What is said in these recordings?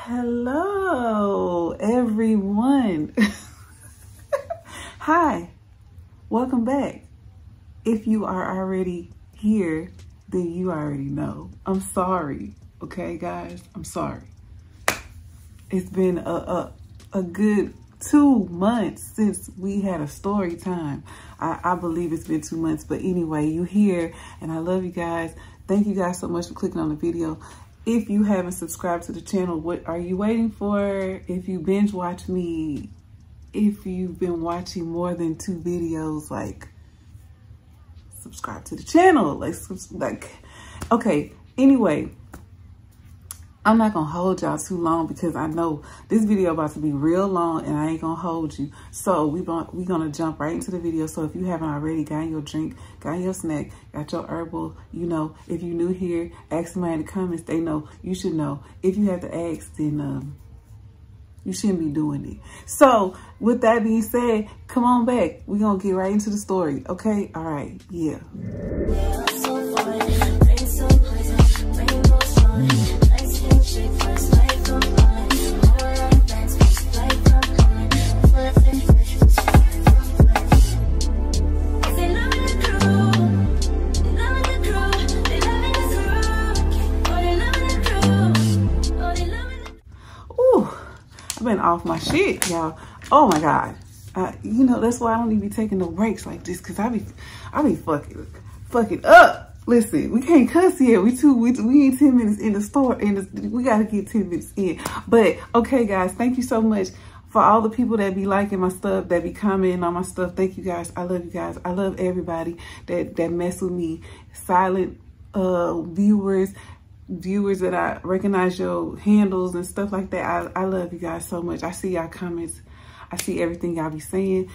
Hello, everyone. Hi, welcome back. If you are already here, then you already know. I'm sorry, okay, guys? I'm sorry. It's been a good 2 months since we had a story time. I believe it's been 2 months, but anyway, you here, and I love you guys. Thank you guys so much for clicking on the video. If you haven't subscribed to the channel, what are you waiting for? If you binge watch me, if you've been watching more than 2 videos, like, subscribe to the channel. Okay, anyway, I'm not gonna hold y'all too long because I know this video about to be real long and I ain't gonna hold you. So we gonna jump right into the video. So if you haven't already, got your drink, got your snack, got your herbal, you know, if you new here, ask somebody in the comments, they know, you should know. If you have to ask, then you shouldn't be doing it. So with that being said, come on back. We're gonna get right into the story, okay? All right, yeah. I've been off my shit, y'all. Oh my God. You know, that's why I don't even be taking no breaks like this, cause I be fucking up. Listen, we can't cuss here. We ain't 10 minutes in the store, and we gotta get 10 minutes in. But okay, guys, thank you so much for all the people that be liking my stuff, that be commenting on my stuff. Thank you guys. I love you guys. I love everybody that mess with me. Silent viewers that I recognize your handles and stuff like that. I love you guys so much. I see y'all comments. I see everything y'all be saying.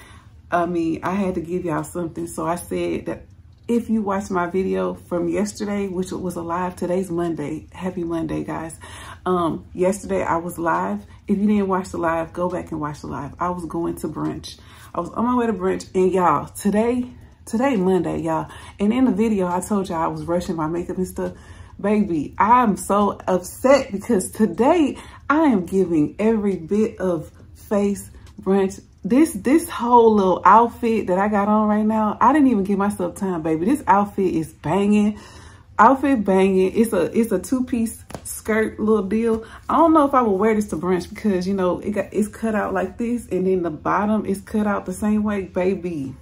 I mean, I had to give y'all something. So I said that if you watched my video from yesterday, which was a live, today's Monday. Happy Monday, guys. Yesterday I was live. If you didn't watch the live, go back and watch the live. I was going to brunch. I was on my way to brunch, and y'all, today Monday, y'all. And in the video, I told y'all I was rushing my makeup and stuff. Baby, I'm so upset because today I am giving every bit of face brunch. This whole little outfit that I got on right now, I didn't even give myself time, baby. This outfit is banging. Outfit banging. It's a 2-piece skirt little deal. I don't know if I will wear this to brunch because, you know, it's cut out like this, and then the bottom is cut out the same way, baby.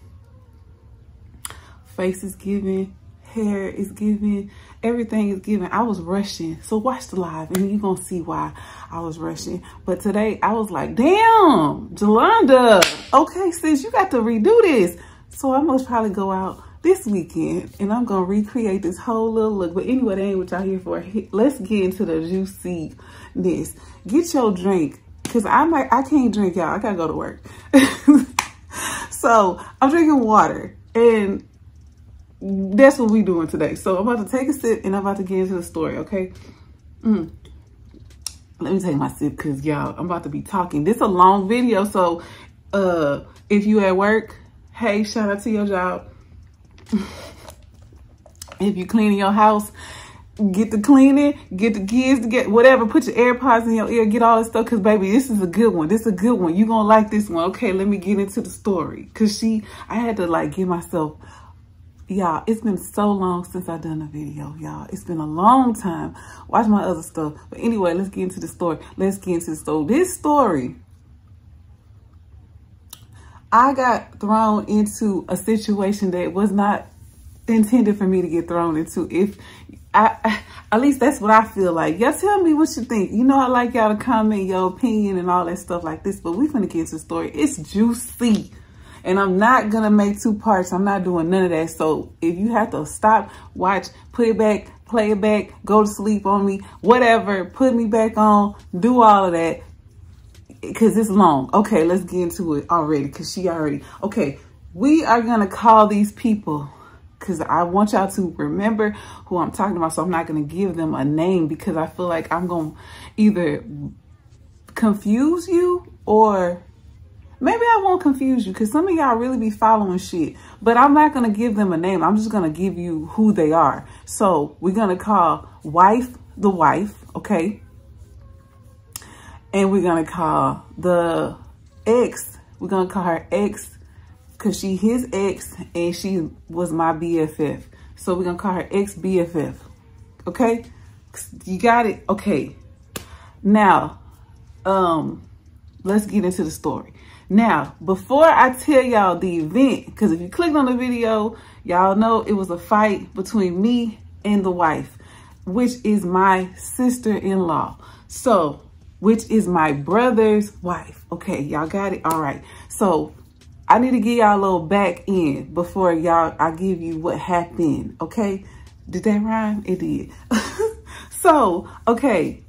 Face is giving, hair is giving, everything is giving. I was rushing. So watch the live and you're going to see why I was rushing. But today I was like, damn, Joelonda. Okay, sis, you got to redo this. So I must probably go out this weekend and I'm going to recreate this whole little look. But anyway, that ain't what y'all here for. Let's get into the juiciness. Get your drink. Because I can't drink, y'all. I got to go to work. So I'm drinking water. And that's what we doing today. So I'm about to take a sip and I'm about to get into the story, okay? Let me take my sip because, y'all, I'm about to be talking. This is a long video, so if you at work, hey, shout out to your job. If you cleaning your house, get the cleaning, get the kids, get whatever, put your AirPods in your ear, get all this stuff, because, baby, this is a good one. This is a good one. You're going to like this one. Okay, let me get into the story because I had to, like, give myself... Y'all, it's been so long since I done a video, y'all. It's been a long time. Watch my other stuff. But anyway, let's get into the story. Let's get into the story. This story, I got thrown into a situation that was not intended for me to get thrown into. At least that's what I feel like. Y'all tell me what you think. You know, I like y'all to comment your opinion and all that stuff like this, but we finna get into the story. It's juicy. And I'm not going to make 2 parts. I'm not doing none of that. So if you have to stop, watch, put it back, play it back, go to sleep on me, whatever, put me back on, do all of that. Because it's long. Okay, let's get into it already. Because she already... Okay, we are going to call these people. Because I want y'all to remember who I'm talking about. So I'm not going to give them a name. Because I feel like I'm going to either confuse you or... Maybe I won't confuse you because some of y'all really be following shit. But I'm not going to give them a name. I'm just going to give you who they are. So we're going to call the wife, okay? And we're going to call the ex, we're going to call her ex because she his ex and she was my BFF. So we're going to call her ex-BFF. Okay? You got it? Okay. Now, let's get into the story. Now, before I tell y'all the event, because if you clicked on the video, y'all know it was a fight between me and the wife, which is my sister-in-law. So, which is my brother's wife. Okay, y'all got it? All right. So, I need to give y'all a little back end before I give you what happened. Okay? Did that rhyme? It did. So, okay.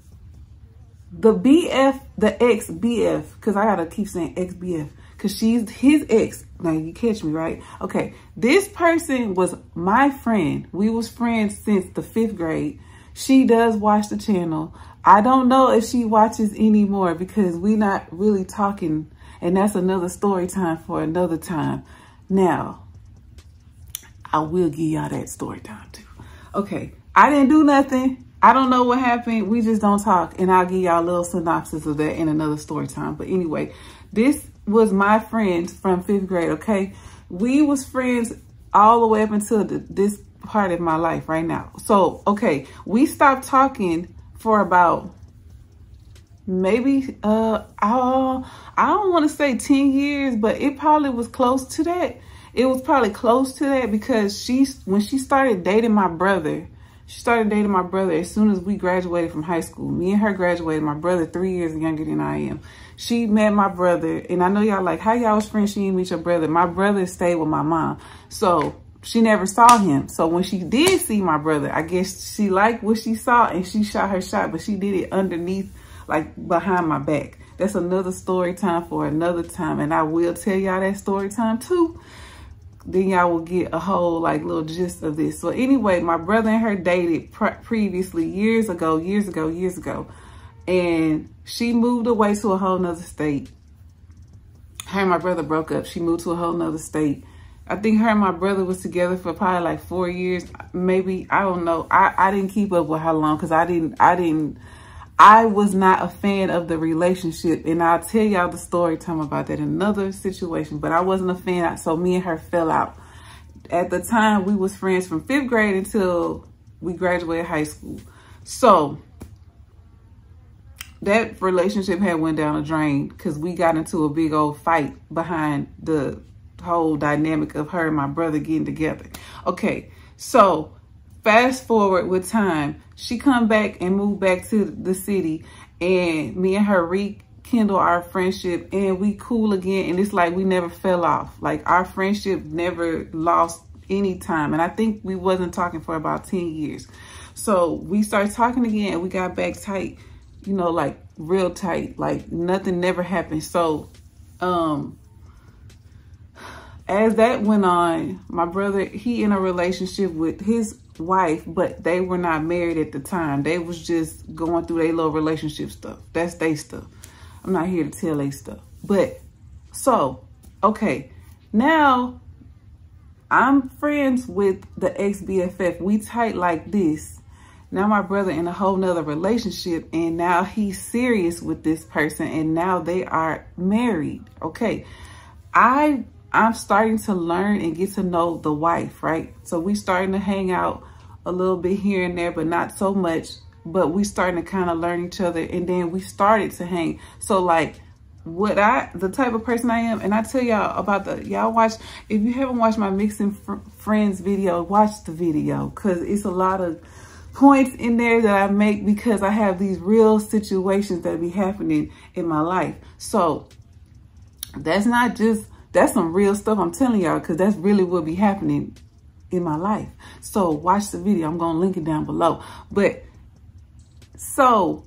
The BF, the ex-BF, because I gotta keep saying ex-BF, because she's his ex. Now, you catch me, right? Okay, this person was my friend. We was friends since the 5th grade. She does watch the channel. I don't know if she watches anymore because we not really talking, and that's another story time for another time. Now, I will give y'all that story time too. Okay, I didn't do nothing. I don't know what happened. We just don't talk. And I'll give y'all a little synopsis of that in another story time. But anyway, this was my friend from 5th grade, okay? We was friends all the way up until this part of my life right now. So, okay, we stopped talking for about maybe, I don't want to say 10 years, but it probably was close to that. It was probably close to that because when she started dating my brother, she started dating my brother as soon as we graduated from high school. Me and her graduated. My brother 3 years younger than I am. She met my brother. And I know y'all like, how y'all was friends? She didn't meet your brother. My brother stayed with my mom. So she never saw him. So when she did see my brother, I guess she liked what she saw and she shot her shot. But she did it underneath, like behind my back. That's another story time for another time. And I will tell y'all that story time too. Then y'all will get a whole like little gist of this. So anyway, my brother and her dated previously years ago. And she moved away to a whole nother state. Her and my brother broke up. She moved to a whole nother state. I think her and my brother was together for probably like 4 years. Maybe, I don't know. I didn't keep up with how long because I was not a fan of the relationship, and I'll tell y'all the story time about that in another situation, but I wasn't a fan, so me and her fell out. At the time, we was friends from 5th grade until we graduated high school. So, that relationship had went down the drain because we got into a big old fight behind the whole dynamic of her and my brother getting together. Okay, so fast forward with time, she come back and moved back to the city, and me and her rekindle our friendship, and we cool again. And it's like we never fell off. Like our friendship never lost any time. And I think we wasn't talking for about 10 years. So we started talking again, and we got back tight, you know, like real tight, like nothing never happened. So, as that went on, my brother, he in a relationship with his wife, but they were not married at the time. They was just going through their little relationship stuff. That's their stuff. I'm not here to tell their stuff. But, so, okay. Now, I'm friends with the ex-BFF. We tight like this. Now my brother in a whole nother relationship, and now he's serious with this person, and now they are married. Okay. I'm starting to learn and get to know the wife, right? So we starting to hang out a little bit here and there, but not so much. But we starting to kind of learn each other, and then we started to hang. So like the type of person I am, and I tell y'all about y'all watch, if you haven't watched my Mixing Friends video, watch the video, because it's a lot of points in there that I make because I have these real situations that be happening in my life. So that's not just, that's some real stuff I'm telling y'all, because that's really what be happening in my life. So watch the video. I'm going to link it down below. But so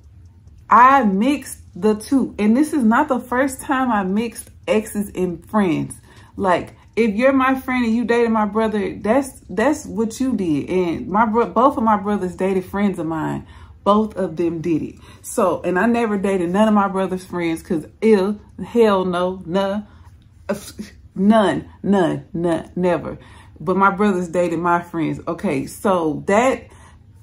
I mixed the two. And this is not the first time I mixed exes and friends. Like, if you're my friend and you dated my brother, that's what you did. And both of my brothers dated friends of mine. Both of them did it. So, and I never dated none of my brother's friends because hell no, none, never. But my brothers dated my friends. Okay, so that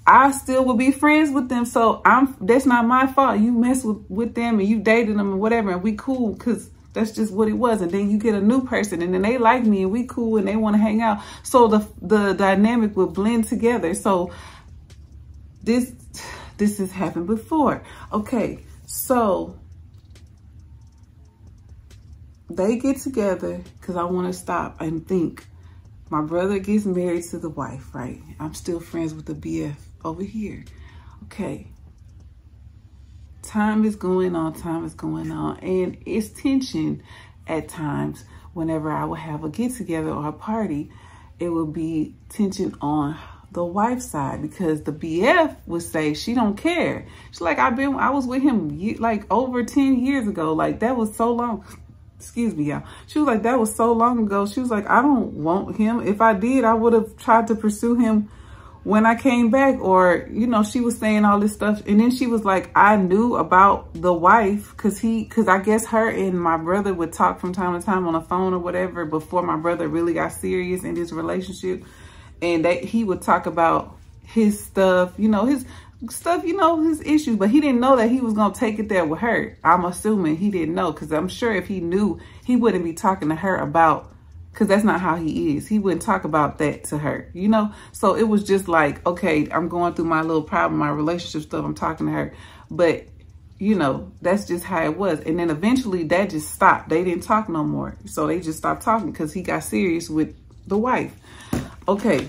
I still would be friends with them. So that's not my fault. You mess with them and you dated them and whatever, and we cool because that's just what it was. And then you get a new person and then they like me and we cool and they want to hang out. So the dynamic would blend together. So this has happened before. Okay, so they get together because I want to stop and think. My brother gets married to the wife, right? I'm still friends with the BF over here. Okay. Time is going on, and it's tension at times. Whenever I would have a get-together or a party, it would be tension on the wife's side because the BF would say she don't care. She's like, I was with him like over 10 years ago. Like, that was so long. Excuse me, y'all. She was like, that was so long ago. She was like, I don't want him. If I did, I would have tried to pursue him when I came back. Or, you know, she was saying all this stuff. And then she was like, I knew about the wife because I guess her and my brother would talk from time to time on the phone or whatever before my brother really got serious in his relationship. And he would talk about his stuff, you know, his issues, but he didn't know that he was going to take it there with her. I'm assuming he didn't know, because I'm sure if he knew, he wouldn't be talking to her about, because that's not how he is. He wouldn't talk about that to her, you know? So it was just like, okay, I'm going through my little problem, my relationship stuff, I'm talking to her. But, you know, that's just how it was. And then eventually that just stopped. They didn't talk no more. So they just stopped talking because he got serious with the wife. Okay.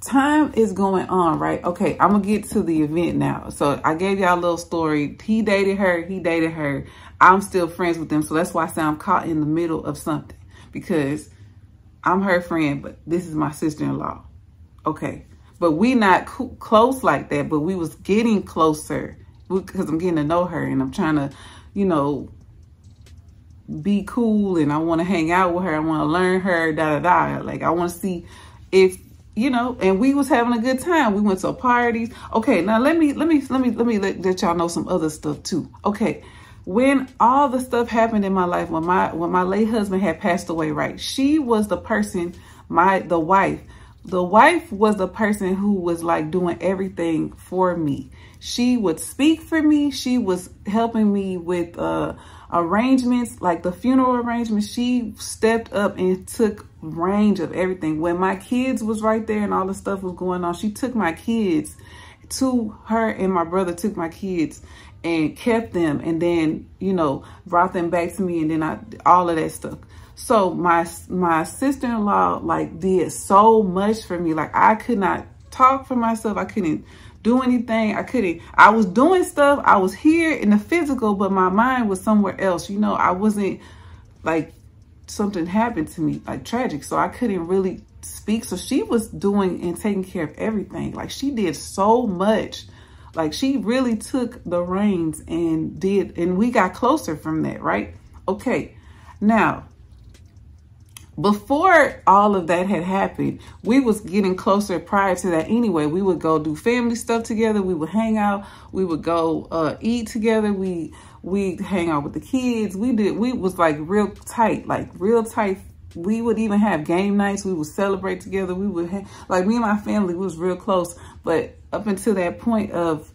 Time is going on, right? Okay, I'm gonna get to the event now. So I gave y'all a little story. He dated her. I'm still friends with them. So that's why I say I'm caught in the middle of something, because I'm her friend, but this is my sister-in-law. Okay, but we not close like that, but we was getting closer because I'm getting to know her and I'm trying to, you know, be cool, and I want to hang out with her. I want to learn her, Like, I want to see if, you know, and we was having a good time. We went to parties. Okay, now let me let y'all know some other stuff too. Okay, when all the stuff happened in my life, when my late husband had passed away, right? She was the person, the wife was the person who was like doing everything for me. She would speak for me. She was helping me with arrangements, like the funeral arrangements. She stepped up and took range of everything. When my kids was right there and all the stuff was going on, she took my kids to her, and my brother took my kids and kept them, and then, you know, brought them back to me, and then all of that stuff. So my sister-in-law like did so much for me. Like, I could not talk for myself. I couldn't do anything. I was doing stuff. I was here in the physical, but my mind was somewhere else. You know, I wasn't, like, something happened to me, like tragic. So I couldn't really speak. So she was doing and taking care of everything. Like, she did so much. Like, she really took the reins and we got closer from that, right? Okay. Now, before all of that had happened, we was getting closer prior to that anyway. We would go do family stuff together. We would hang out. We would go eat together. We hang out with the kids. We was like real tight, We would even have game nights. We would celebrate together. We would like, me and my family was real close. But up until that point of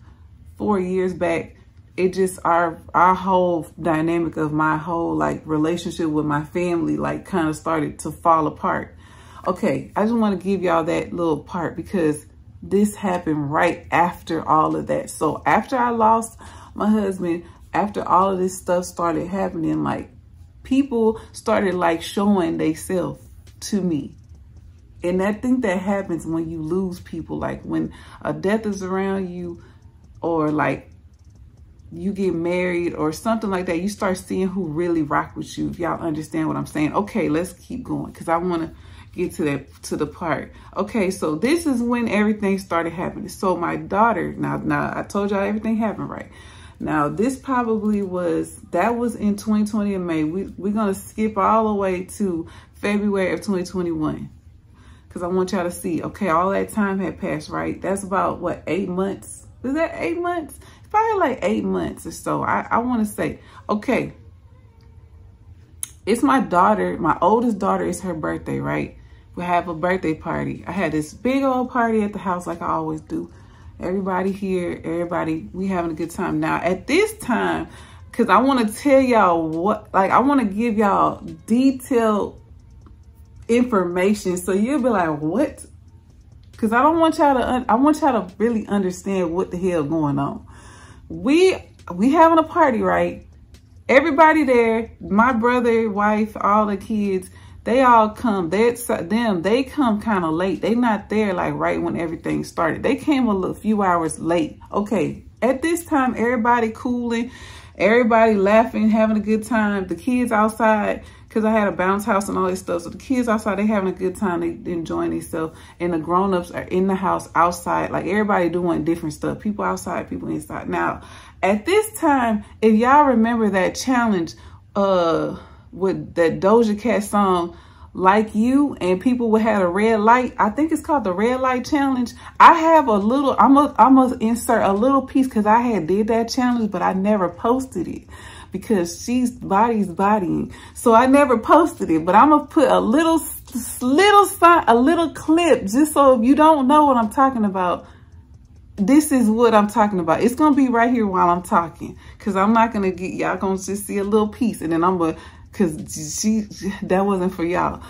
4 years back, it just, our whole dynamic of my whole like relationship with my family like kind of started to fall apart. Okay, I just want to give y'all that little part because this happened right after all of that. So after I lost my husband, after all of this stuff started happening, like, people started like showing themselves to me. And I think that happens when you lose people, like when a death is around you, or like you get married or something like that. You start seeing who really rock with you, if y'all understand what I'm saying. Okay, let's keep going because I want to get to the part. Okay, so this is when everything started happening. So my daughter, now I told y'all everything happened right. Now this probably that was in 2020 in May. We're gonna skip all the way to February of 2021 because I want y'all to see. Okay, all that time had passed, right? That's about what, 8 months? Is that 8 months? It's probably like 8 months or so. I want to say, okay, it's my daughter. My oldest daughter, is her birthday, right? we have a birthday party. I had this big old party at the house like I always do. Everybody here, we having a good time. Now at this time, because I want to tell y'all what, like I want to give y'all detailed information so you'll be like, what? Because I don't want y'all to, I want y'all to really understand what the hell going on. We having a party, right? Everybody there, my brother, wife, all the kids, they all come. They come kind of late. They not there like right when everything started. They came a few hours late. Okay, at this time, everybody cooling, everybody laughing, having a good time. The kids outside, because I had a bounce house and all this stuff. So the kids outside, they having a good time. They enjoying themselves. And the grown-ups are in the house outside. Like everybody doing different stuff. People outside, people inside. Now, at this time, if y'all remember that challenge, with that Doja Cat song, Like You, and people would have a red light. I think it's called the red light challenge. I have a little, I'm gonna insert a little piece because I had did that challenge, but I never posted it because she's bodying. So I never posted it, but I'm gonna put a little clip just so if you don't know what I'm talking about, this is what I'm talking about. It's gonna be right here while I'm talking because I'm not gonna get, y'all gonna just see a little piece and then I'm gonna, because that wasn't for y'all.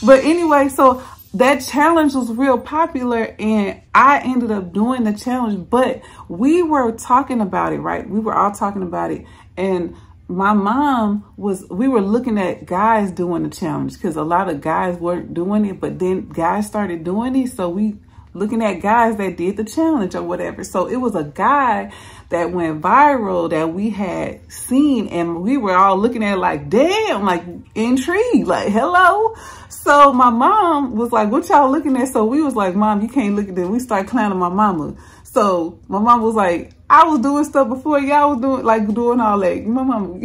But anyway, so that challenge was real popular and I ended up doing the challenge, but we were talking about it, right? We were all talking about it. And my mom we were looking at guys doing the challenge because a lot of guys weren't doing it, but then guys started doing it. So we looking at guys that did the challenge or whatever. So it was a guy that went viral that we had seen and we were all looking at it like, damn, like intrigued, like, hello. So my mom was like, what y'all looking at? So we was like, Mom, you can't look at that. We started clowning my mama. So my mom was like, I was doing stuff before y'all was doing all that. My mama.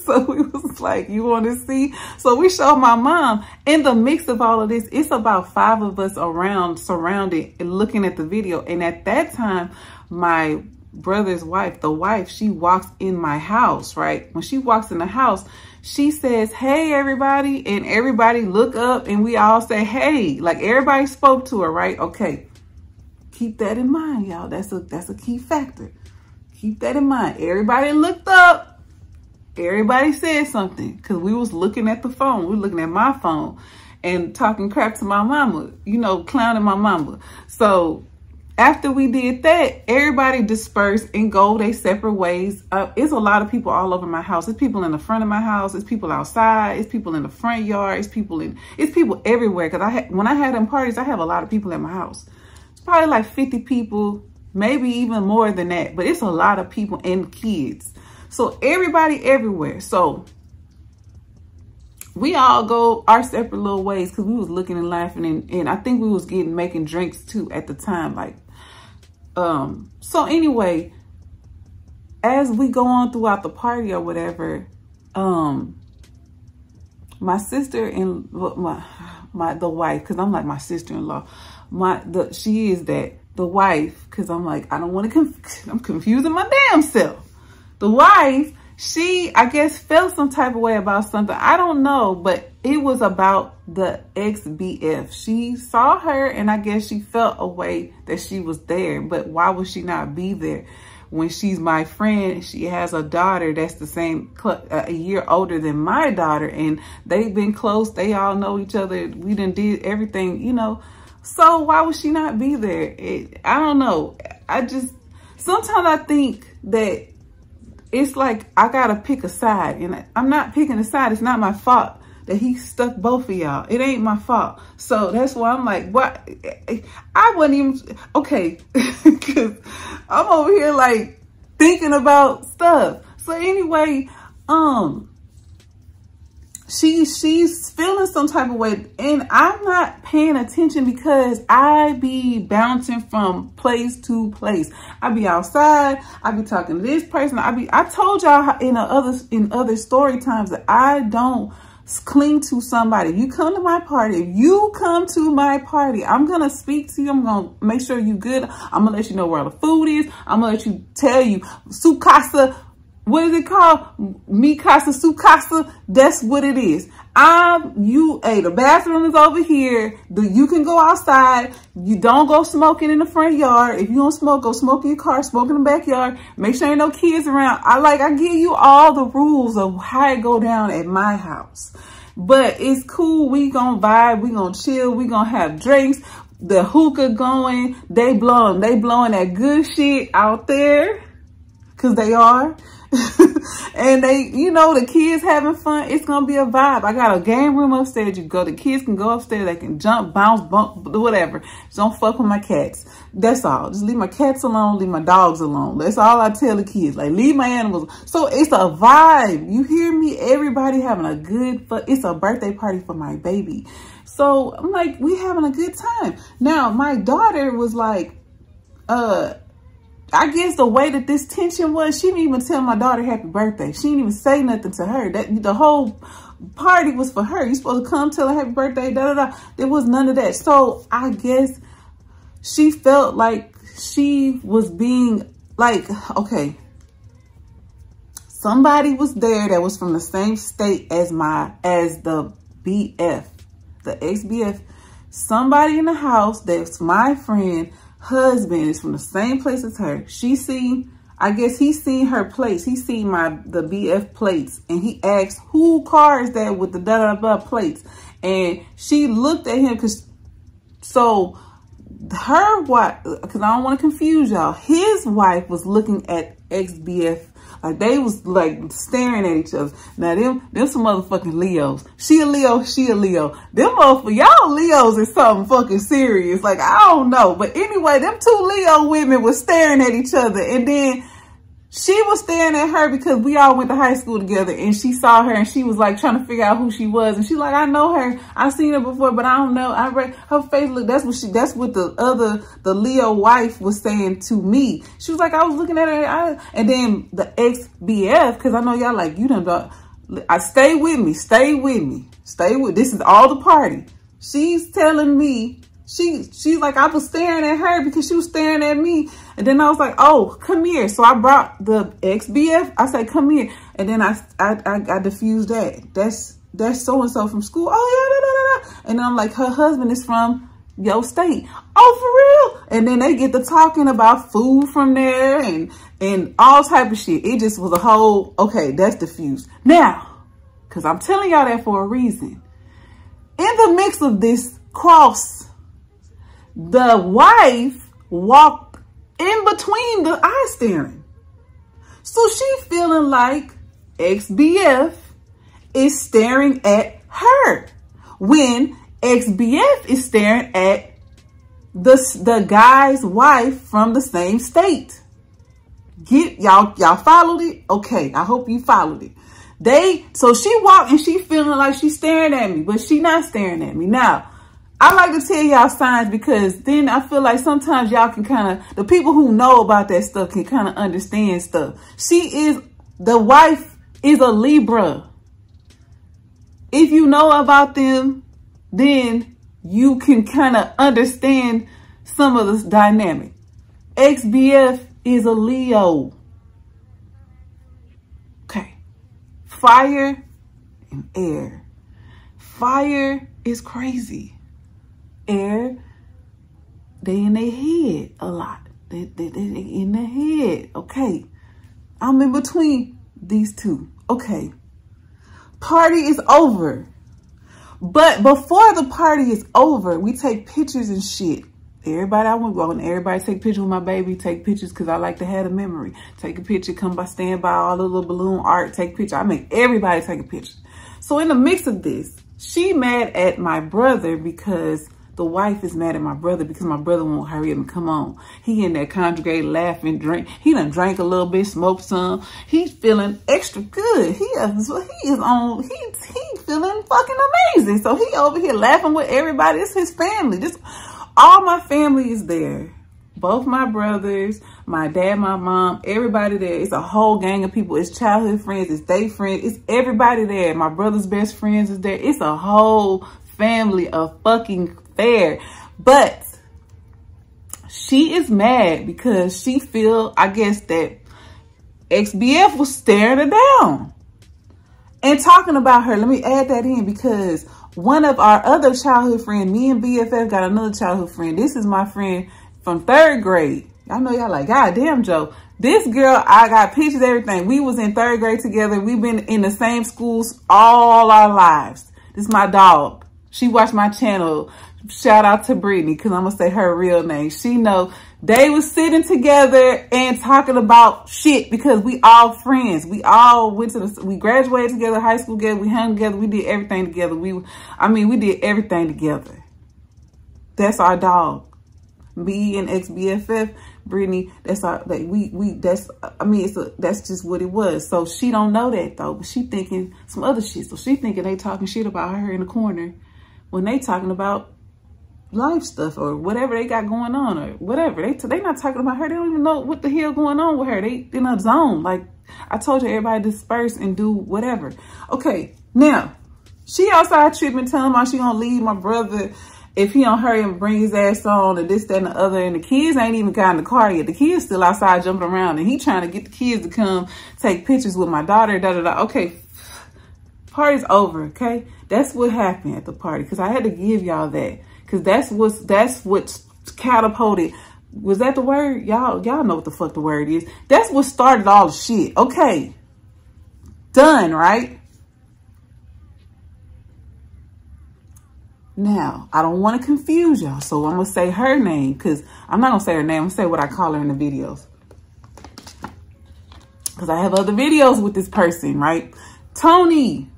So we was like, you want to see? So we showed my mom. In the mix of all of this, it's about 5 of us around, surrounded and looking at the video. And at that time, my brother's wife, the wife, she walks in my house, right? When she walks in the house, she says, hey, everybody. And everybody look up and we all say, hey, like everybody spoke to her, right? Okay. Keep that in mind, y'all. That's a key factor. Keep that in mind. Everybody looked up. Everybody said something because we was looking at the phone. We were looking at my phone and talking crap to my mama, you know, clowning my mama. So after we did that, everybody dispersed and go their separate ways. It's a lot of people all over my house. It's people in the front of my house. It's people outside. It's people in the front yard. It's people everywhere. Because when I had them parties, I have a lot of people at my house. Probably like 50 people, maybe even more than that. But it's a lot of people and kids. So everybody everywhere. So we all go our separate little ways because we was looking and laughing. And I think we was making drinks too at the time. Like, so anyway, as we go on throughout the party or whatever, my sister and the wife, because I'm like my sister-in-law, she is the wife, because I'm like, I don't want to, I'm confusing my damn self. The wife, she, I guess, felt some type of way about something. I don't know, but it was about the ex-BF. She saw her, and I guess she felt a way that she was there. But why would she not be there when she's my friend? She has a daughter that's the same, a year older than my daughter, and they've been close. They all know each other. We done did everything, you know. So why would she not be there? I don't know. Sometimes I think that it's like I gotta pick a side, and I'm not picking a side. It's not my fault that he stuck both of y'all. It ain't my fault. So that's why I'm like, what? I wouldn't even, okay, because I'm over here like thinking about stuff. So anyway, she's feeling some type of way, and I'm not paying attention because I be bouncing from place to place. I be outside, I be talking to this person. I told y'all in other story times that I don't cling to somebody. If you come to my party, I'm gonna speak to you. I'm gonna make sure you good. I'm gonna let you know where all the food is. I'm gonna let you tell you su casa, what is it called? Mi casa, su casa. That's what it is. The bathroom is over here. You can go outside. You don't go smoking in the front yard. If you don't smoke, go smoke in your car, smoke in the backyard. Make sure ain't no kids around. I give you all the rules of how it go down at my house. But it's cool. We gonna vibe. We gonna chill. We gonna have drinks. The hookah going. They blowing that good shit out there. Cause they are. And they, the kids having fun. It's gonna be a vibe. I got a game room upstairs. The kids can go upstairs. They can jump, bounce, bump, whatever. Just don't fuck with my cats. That's all. Just leave my cats alone. Leave my dogs alone. That's all I tell the kids. Like, leave my animals. So it's a vibe. You hear me? Everybody having a good fun. It's a birthday party for my baby. So I'm like, we having a good time. Now, my daughter was like, I guess the way that this tension was, she didn't even tell my daughter happy birthday. She didn't even say nothing to her. The whole party was for her. You supposed to come tell her happy birthday, da, da, da. There was none of that. So I guess she felt like she was being like, okay, somebody was there that was from the same state as the BF, the ex-BF. Somebody in the house that's my friend, husband is from the same place as her. I guess he seen her plates. He seen the BF plates, and he asked, who car is that with the da-da-da plates? And she looked at him so her wife, because I don't want to confuse y'all, his wife was looking at ex-BF. Like, they was like staring at each other. Now them some motherfucking Leos. She a Leo, she a Leo. Them motherfuckers, y'all Leos is something fucking serious. Like, I don't know. But anyway, them two Leo women were staring at each other. And then she was staring at her because we all went to high school together, and she saw her and she was like trying to figure out who she was. And she's like, I know her. I've seen her before, but I don't know. Her face look, that's what the Leo wife was saying to me. She was like, I was looking at her. And then the ex-BF, because I know y'all like, you done, stay with me. This is all the party. She's telling me, she's like, I was staring at her because she was staring at me. And then I was like, oh, come here. So I brought the ex-BF. I said, come here. And then I diffused that. That's so-and-so from school. Oh, yeah, da, da, da. And I'm like, her husband is from your state. Oh, for real? And then they get to talking about food from there and all type of shit. It just was a whole, okay, that's diffused. Now, because I'm telling y'all that for a reason. In the mix of this cross, the wife walked in between the eye staring. So she feeling like ex-BF is staring at her when ex-BF is staring at the guy's wife from the same state. Y'all followed it? Okay, I hope you followed it. So she walked and she feeling like she's staring at me, but she not staring at me. Now, I like to tell y'all signs because then I feel like sometimes y'all can the people who know about that stuff can kind of understand stuff. The wife is a Libra. If you know about them, then you can kind of understand some of this dynamic. Ex-BF is a Leo. Okay. Fire and air. Fire is crazy. Air, they in their head a lot. They in their head. Okay. I'm in between these two. Okay. Party is over. But before the party is over, we take pictures and shit. Everybody, I want everybody take pictures with my baby. Take pictures because I like to have a memory. Take a picture, stand by all the little balloon art. Take a picture. I make everybody take a picture. So in the mix of this, she mad at my brother because the wife is mad at my brother because my brother won't hurry up and come on. He in there conjugating, laughing, drink. He done drank a little bit, smoked some. He's feeling extra good. He feeling fucking amazing. So he over here laughing with everybody. It's his family. All my family is there. Both my brothers, my dad, my mom, everybody there. It's a whole gang of people. It's childhood friends. It's day friends. It's everybody there. My brother's best friends is there. It's a whole family of fucking fair. But she is mad because she feel, I guess, that ex-BF was staring her down and talking about her. Let me add that in because one of our other childhood friends, me and BFF got another childhood friend. This is my friend from 3rd grade. Y'all know y'all like, God damn, Joe. This girl, I got pictures, everything. We was in 3rd grade together. We've been in the same schools all our lives. This is my dog. She watched my channel. Shout out to Brittany, because I'm going to say her real name. She know they was sitting together and talking about shit because we all friends. We all went to we graduated together, high school together, we hung together, we did everything together. We did everything together. That's our dog. Me and ex-BFF, Brittany, that's our, that's just what it was. So she don't know that though, but she thinking some other shit. So she thinking they talking shit about her in the corner when they talking about life stuff or whatever they got going on or whatever. They not talking about her. They don't even know what the hell going on with her. They in a zone. Like I told you, everybody disperse and do whatever. Okay, now she outside tripping, telling me she gonna leave my brother if he don't hurry and bring his ass on and this, that, and the other. And the kids ain't even got in the car yet. The kids still outside jumping around and he trying to get the kids to come take pictures with my daughter, da-da-da. Okay, party's over, okay? That's what happened at the party because I had to give y'all that because that's what catapulted. Was that the word? Y'all know what the fuck the word is. That's what started all the shit. Okay, done, right? Now, I don't want to confuse y'all, so I'm going to say her name because I'm not going to say her name. I'm going to say what I call her in the videos because I have other videos with this person, right? Tony.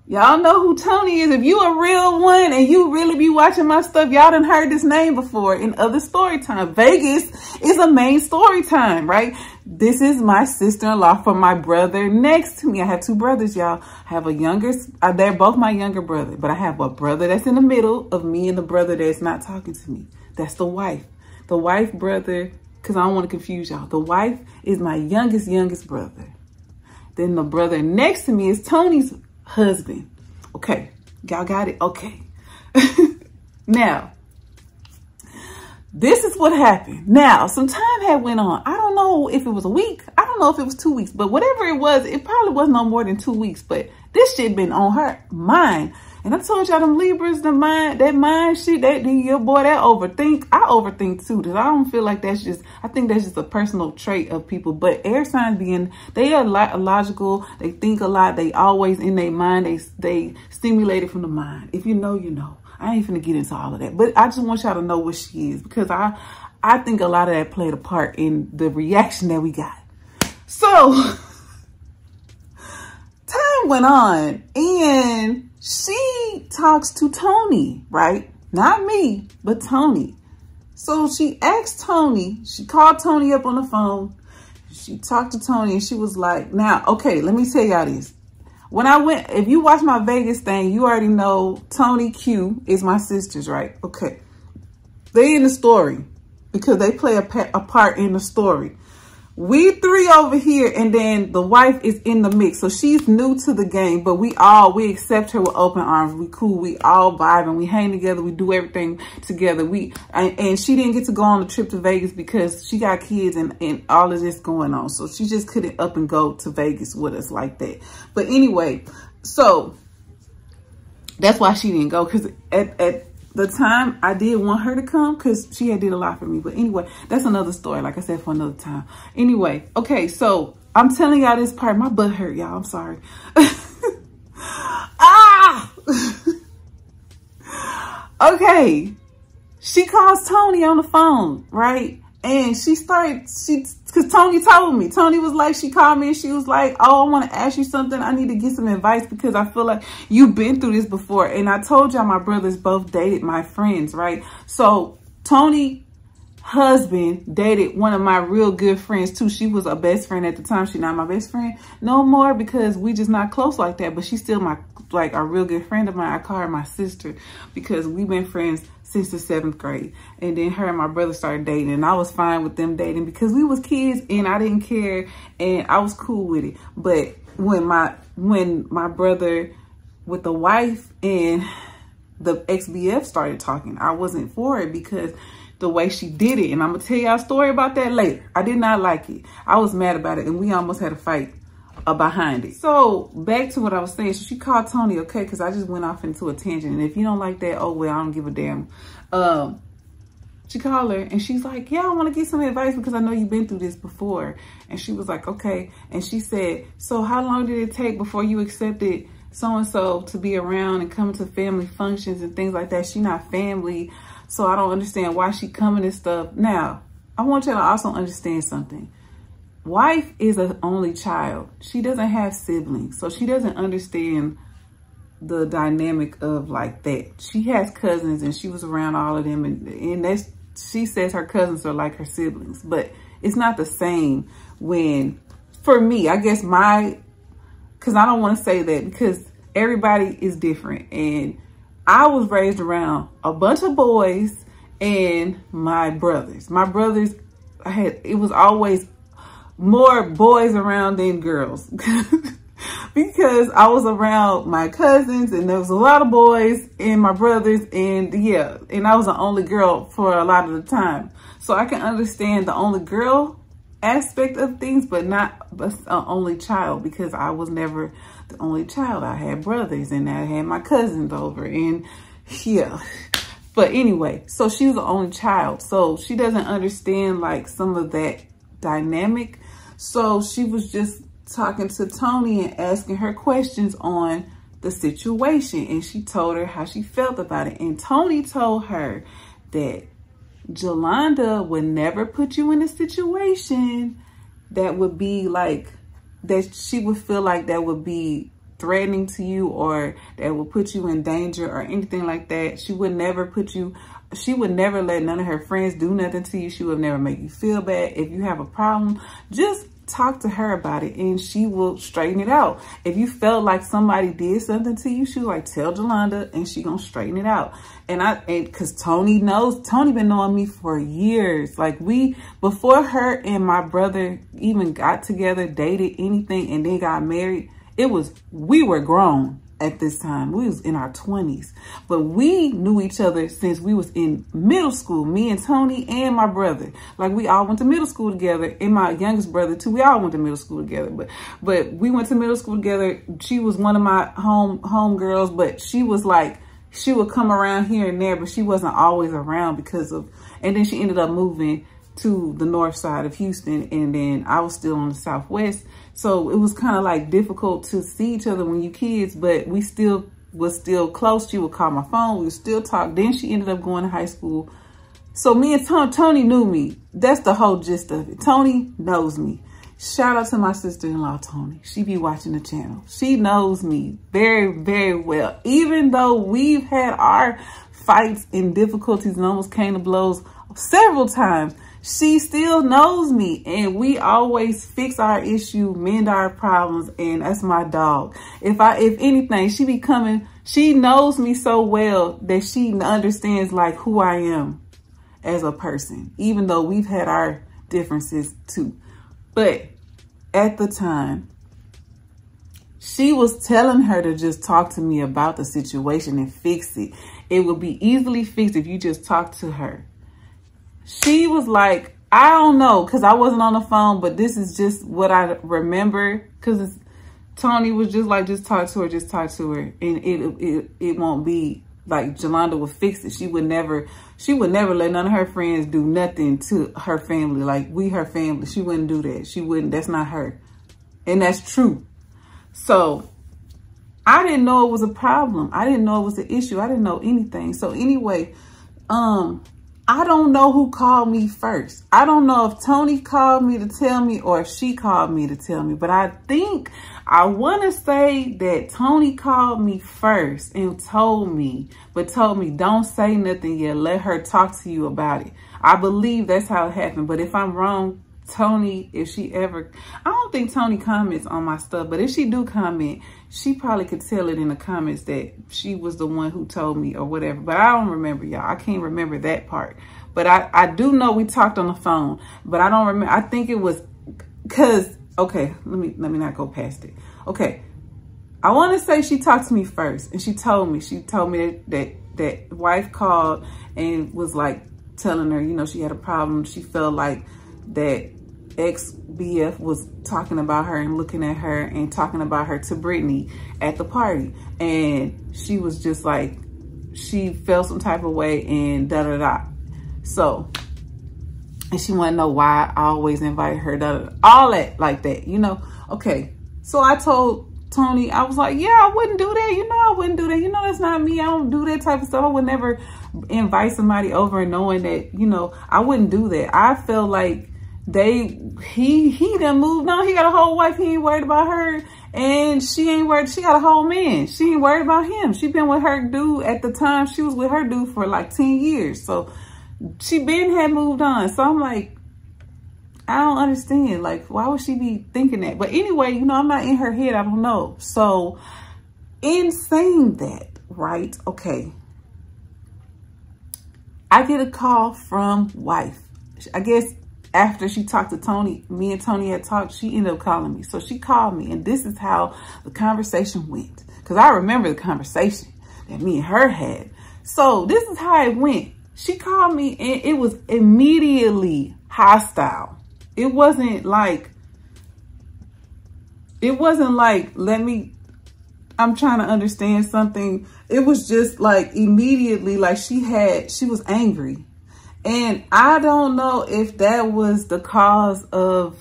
Y'all know who Tony is. If you a real one and you really be watching my stuff, y'all done heard this name before in other story time. Vegas is a main story time, right? This is my sister-in-law from my brother next to me. I have 2 brothers, y'all. I have a younger, they're both my younger brother, but I have a brother that's in the middle of me and the brother that's not talking to me. That's the wife. The wife brother, because I don't want to confuse y'all. The wife is my youngest brother. Then the brother next to me is Tony's husband. Okay, y'all got it? Okay. Now, this is what happened. Now, some time had went on. I don't know if it was a week. I don't know if it was 2 weeks, but whatever it was, it probably was no more than 2 weeks, but this shit been on her mind. And I told y'all them Libras, that mind shit, your boy, that overthink. I overthink too. Cause I don't feel like that's just, I think that's just a personal trait of people. But air signs they are logical. They think a lot. They always in their mind. They stimulated from the mind. If you know, you know. I ain't finna get into all of that. But I just want y'all to know what she is. Because I think a lot of that played a part in the reaction that we got. So, time went on and she talks to Tony, right? Not me, but Tony. So she asked Tony, she called Tony up on the phone. She talked to Tony and she was like, now, okay, let me tell y'all this. When I went, if you watch my Vegas thing, you already know Tony Q is my sisters, right? Okay. They in the story because they play a part in the story. We 3 over here, and then the wife is in the mix. So she's new to the game, but we accept her with open arms. We cool. We all vibe and we hang together. We do everything together. And she didn't get to go on the trip to Vegas because she got kids and all of this going on. So she just couldn't up and go to Vegas with us like that. But anyway, so that's why she didn't go, because at the time I did want her to come because she had did a lot for me. But anyway, that's another story. Like I said, for another time. Anyway, okay, so I'm telling y'all this part. My butt hurt, y'all. I'm sorry. Ah! Okay. She calls Tony on the phone, right? And because Tony told me. Tony was like, she called me and she was like, oh, I want to ask you something. I need to get some advice because I feel like you've been through this before. And I told y'all my brothers both dated my friends, right? So Tony husband dated one of my real good friends too. She was a best friend at the time. She's not my best friend no more because we just not close like that. But she's still a real good friend of mine. I call her my sister because we've been friends since the 7th grade. And then her and my brother started dating and I was fine with them dating because we was kids and I didn't care and I was cool with it. But when my brother with the wife and the ex-BF started talking, I wasn't for it because the way she did it. And I'm going to tell y'all a story about that later. I did not like it. I was mad about it, and we almost had a fight behind it. So back to what I was saying. So she called Tony, okay, because I just went off into a tangent. And if you don't like that, oh, well, I don't give a damn. She called her and she's like, yeah, I want to get some advice because I know you've been through this before. And she was like, okay. And she said, so how long did it take before you accepted so-and-so to be around and come to family functions and things like that? She not family, so I don't understand why she coming and stuff. Now, I want you to also understand something. Wife is an only child. She doesn't have siblings, so she doesn't understand the dynamic of like that. She has cousins and she was around all of them, and that's, she says her cousins are like her siblings, but it's not the same when, for me, I guess because I don't want to say that because everybody is different. And I was raised around a bunch of boys and my brothers. My brothers, it was always more boys around than girls because I was around my cousins and there was a lot of boys and my brothers, and yeah, and I was the only girl for a lot of the time. So I can understand the only girl aspect of things, but not an only child, because I was never the only child. I had brothers and I had my cousins over, and yeah. But anyway, so she was the only child, so she doesn't understand like some of that dynamic. So she was just talking to Tony and asking her questions on the situation, and she told her how she felt about it. And Tony told her that Joelonda would never put you in a situation that would be like, that she would feel like that would be threatening to you or that would put you in danger or anything like that. She would never put you, she would never let none of her friends do nothing to you. She would never make you feel bad. If you have a problem, just talk to her about it and she will straighten it out. If you felt like somebody did something to you, she was like, tell Joelonda and she gonna straighten it out. And cause Tony been knowing me for years. Like before her and my brother even got together, dated, anything, and then got married, we were grown at this time. We was in our 20s, but we knew each other since we was in middle school, me and Tony and my brother. Like we all went to middle school together, and my youngest brother too. We all went to middle school together, but we went to middle school together. She was one of my home girls, but she was like, she would come around here and there, but she wasn't always around and then she ended up moving to the north side of Houston, and then I was still on the southwest. So it was kind of like difficult to see each other when you kids, but we was still close. She would call my phone. We would still talk. Then she ended up going to high school. So me and Tony knew me. That's the whole gist of it. Tony knows me. Shout out to my sister-in-law, Tony. She be watching the channel. She knows me very, very well. Even though we've had our fights and difficulties and almost came to blows several times, she still knows me, and we always fix our issue, mend our problems, and that's my dog. If anything, she knows me so well that she understands like who I am as a person, even though we've had our differences too. But at the time, she was telling her to just talk to me about the situation and fix it. It would be easily fixed if you just talk to her. She was like, I don't know, because I wasn't on the phone, but this is just what I remember. Because Tony was just like, just talk to her. And it won't be like Joelonda would fix it. She would never let none of her friends do nothing to her family. Like her family. She wouldn't do that. She wouldn't. That's not her. And that's true. So I didn't know it was a problem. I didn't know it was an issue. I didn't know anything. So anyway, I don't know who called me first. I don't know if Tony called me to tell me or if she called me to tell me. But I want to say that Tony called me first and told me don't say nothing yet. Let her talk to you about it. I believe that's how it happened. But if I'm wrong, Tony, I don't think Tony comments on my stuff, but if she do comment, she probably could tell it in the comments that she was the one who told me or whatever. But I don't remember, y'all. I can't remember that part. But I do know we talked on the phone, but I don't remember. I think it was because, okay, let me not go past it. Okay. I want to say she talked to me first, and she told me that wife called and was like telling her, you know, she had a problem. She felt like that ex-BF was talking about her and looking at her and talking about her to Brittany at the party. And she was just like, she felt some type of way and da-da-da. So, and she wanted to know why I always invite her, da-da-da. All that, like that, you know? Okay, so I told Tony, I was like, yeah, I wouldn't do that. You know, I wouldn't do that. You know, that's not me. I don't do that type of stuff. I would never invite somebody over knowing that, you know, I wouldn't do that. I felt like he done moved on. He got a whole wife. He ain't worried about her. And she ain't worried. She got a whole man. She ain't worried about him. She been with her dude at the time. She was with her dude for like 10 years. So she had moved on. So I'm like, I don't understand. Like, why would she be thinking that? But anyway, you know, I'm not in her head. I don't know. So in saying that, right? Okay. I get a call from wife. I guess after she talked to Tony, me and Tony had talked, she ended up calling me. So she called me, and this is how the conversation went. Because I remember the conversation that me and her had. So this is how it went. She called me, and it was immediately hostile. It wasn't like, I'm trying to understand something. It was just like immediately, like she was angry. And I don't know if that was the cause of,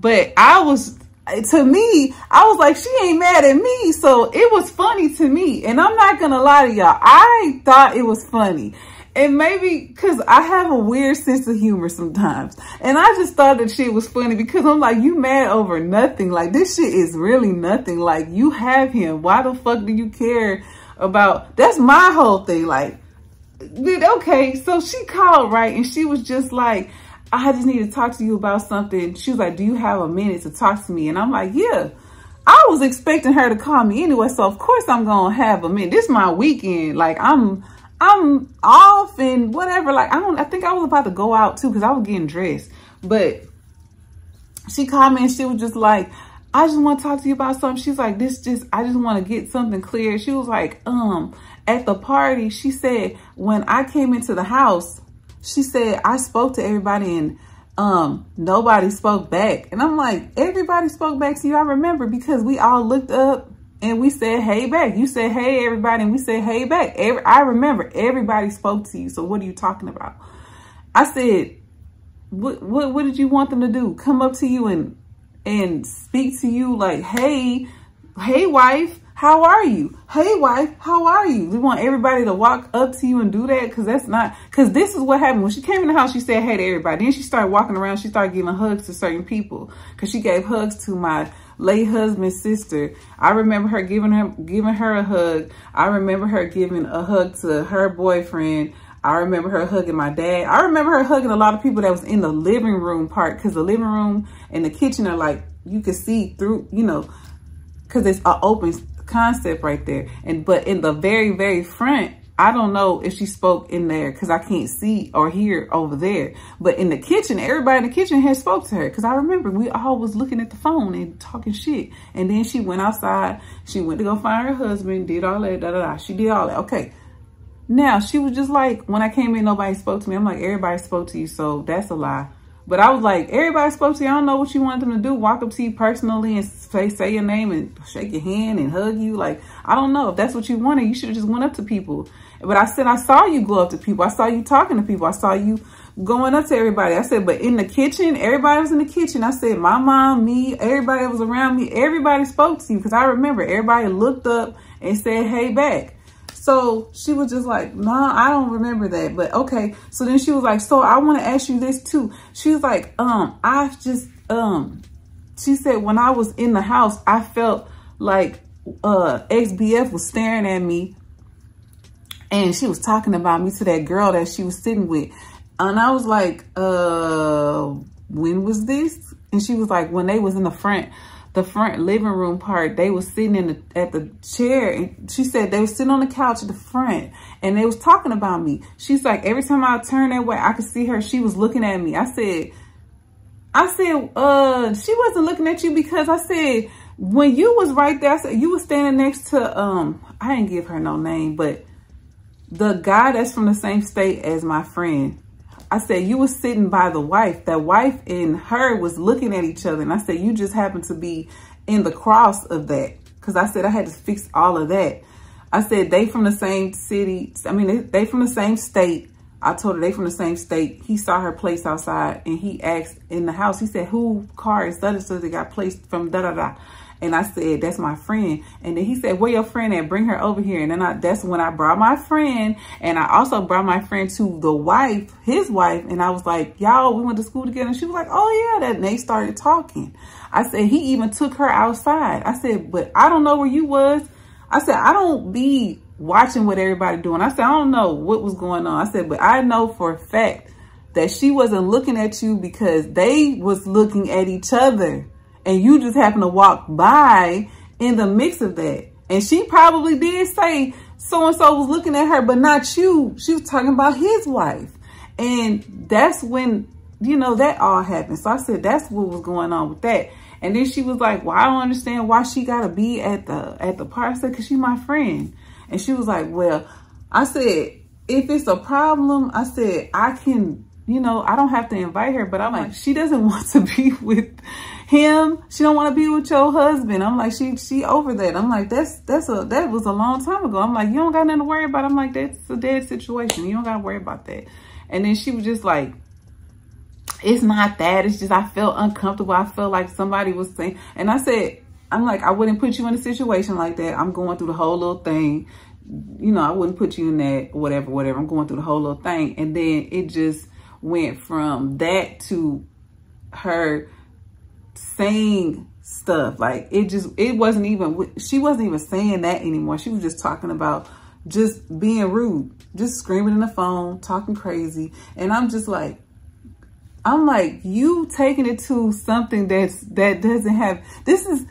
but I was like, she ain't mad at me. So it was funny to me. And I'm not going to lie to y'all. I thought it was funny. And maybe because I have a weird sense of humor sometimes. And I just thought that shit was funny because I'm like, you mad over nothing. Like, this shit is really nothing. Like, you have him. Why the fuck do you care about? That's my whole thing. Like, okay, so she called, right? And she was just like, I just need to talk to you about something. She was like, do you have a minute to talk to me? And I'm like, yeah. I was expecting her to call me anyway. So, of course, I'm going to have a minute. This is my weekend. Like, I'm off and whatever. Like, I think I was about to go out too because I was getting dressed. But she called me and she was just like, I just want to talk to you about something. She's like, I just want to get something clear. She was like, at the party, she said, when I came into the house, she said, I spoke to everybody and nobody spoke back. And I'm like, everybody spoke back to you? I remember because we all looked up and we said, hey, back. You said, hey, everybody. And we said, hey, back. I remember everybody spoke to you. So what are you talking about? I said, what did you want them to do? Come up to you and speak to you like, hey, wife, how are you? Hey, wife, how are you? We want everybody to walk up to you and do that because this is what happened. When she came in the house, she said hey to everybody. Then she started walking around. She started giving hugs to certain people because she gave hugs to my late husband's sister. I remember her giving her a hug. I remember her giving a hug to her boyfriend. I remember her hugging my dad. I remember her hugging a lot of people that was in the living room part because the living room and the kitchen are like, you can see through, you know, because it's an open concept right there. But in the very, very front, I don't know if she spoke in there because I can't see or hear over there. But in the kitchen, everybody in the kitchen had spoke to her because I remember we all was looking at the phone and talking shit. And then she went outside. She went to go find her husband, did all that, da-da-da. She did all that. Okay. Now, she was just like, when I came in, nobody spoke to me. I'm like, everybody spoke to you, so that's a lie. But I was like, everybody spoke to you. I don't know what you wanted them to do. Walk up to you personally and say your name and shake your hand and hug you. Like, I don't know. If that's what you wanted, you should have just went up to people. But I said, I saw you go up to people. I saw you talking to people. I saw you going up to everybody. I said, but in the kitchen, everybody was in the kitchen. I said, my mom, me, everybody that was around me, everybody spoke to you. Because I remember everybody looked up and said, hey, back. So she was just like, nah, I don't remember that. But okay. So then she was like, so I want to ask you this too. She was like, she said, when I was in the house, I felt like ex-BF was staring at me and she was talking about me to that girl that she was sitting with. And I was like, when was this? And she was like, when they was in the front living room part, they was sitting at the chair, and she said they was sitting on the couch at the front and they was talking about me. She's like, every time I turned that way, I could see her. She was looking at me. I said, she wasn't looking at you because I said, when you was right there, I said, you was standing next to, I didn't give her no name, but the guy that's from the same state as my friend, I said, you was sitting by the wife. That wife and her was looking at each other. And I said, you just happened to be in the cross of that. Because I said I had to fix all of that. I said, they from the same city. I mean, they from the same state. I told her they from the same state. He saw her place outside and he asked in the house, he said, who car is that? So they got placed from da-da-da. And I said, that's my friend. And then he said, where your friend at? Bring her over here. And then that's when I brought my friend. And I also brought my friend to the wife, his wife. And I was like, y'all, we went to school together. And she was like, oh yeah. And they started talking. I said, he even took her outside. I said, but I don't know where you was. I said, I don't be watching what everybody doing. I said, I don't know what was going on. I said, but I know for a fact that she wasn't looking at you because they was looking at each other. And you just happened to walk by in the mix of that. And she probably did say so-and-so was looking at her, but not you. She was talking about his wife. And that's when, you know, that all happened. So I said, that's what was going on with that. And then she was like, well, I don't understand why she got to be at the party. I said, because she's my friend. And she was like, well, I said, if it's a problem, I said, I can, you know, I don't have to invite her. But I'm like, she doesn't want to be with him. She don't want to be with your husband. I'm like, she over that. I'm like, that was a long time ago. I'm like, you don't got nothing to worry about. I'm like, that's a dead situation. You don't got to worry about that. And then she was just like, it's not that. It's just, I felt uncomfortable. I felt like somebody was saying, and I said, I'm like, I wouldn't put you in a situation like that. I'm going through the whole little thing. You know, I wouldn't put you in that, whatever. I'm going through the whole little thing. And then it just went from that to her saying stuff. Like, it wasn't even, she wasn't even saying that anymore. She was just talking about just being rude, just screaming in the phone, talking crazy. And I'm just like, you taking it to something that doesn't have, this is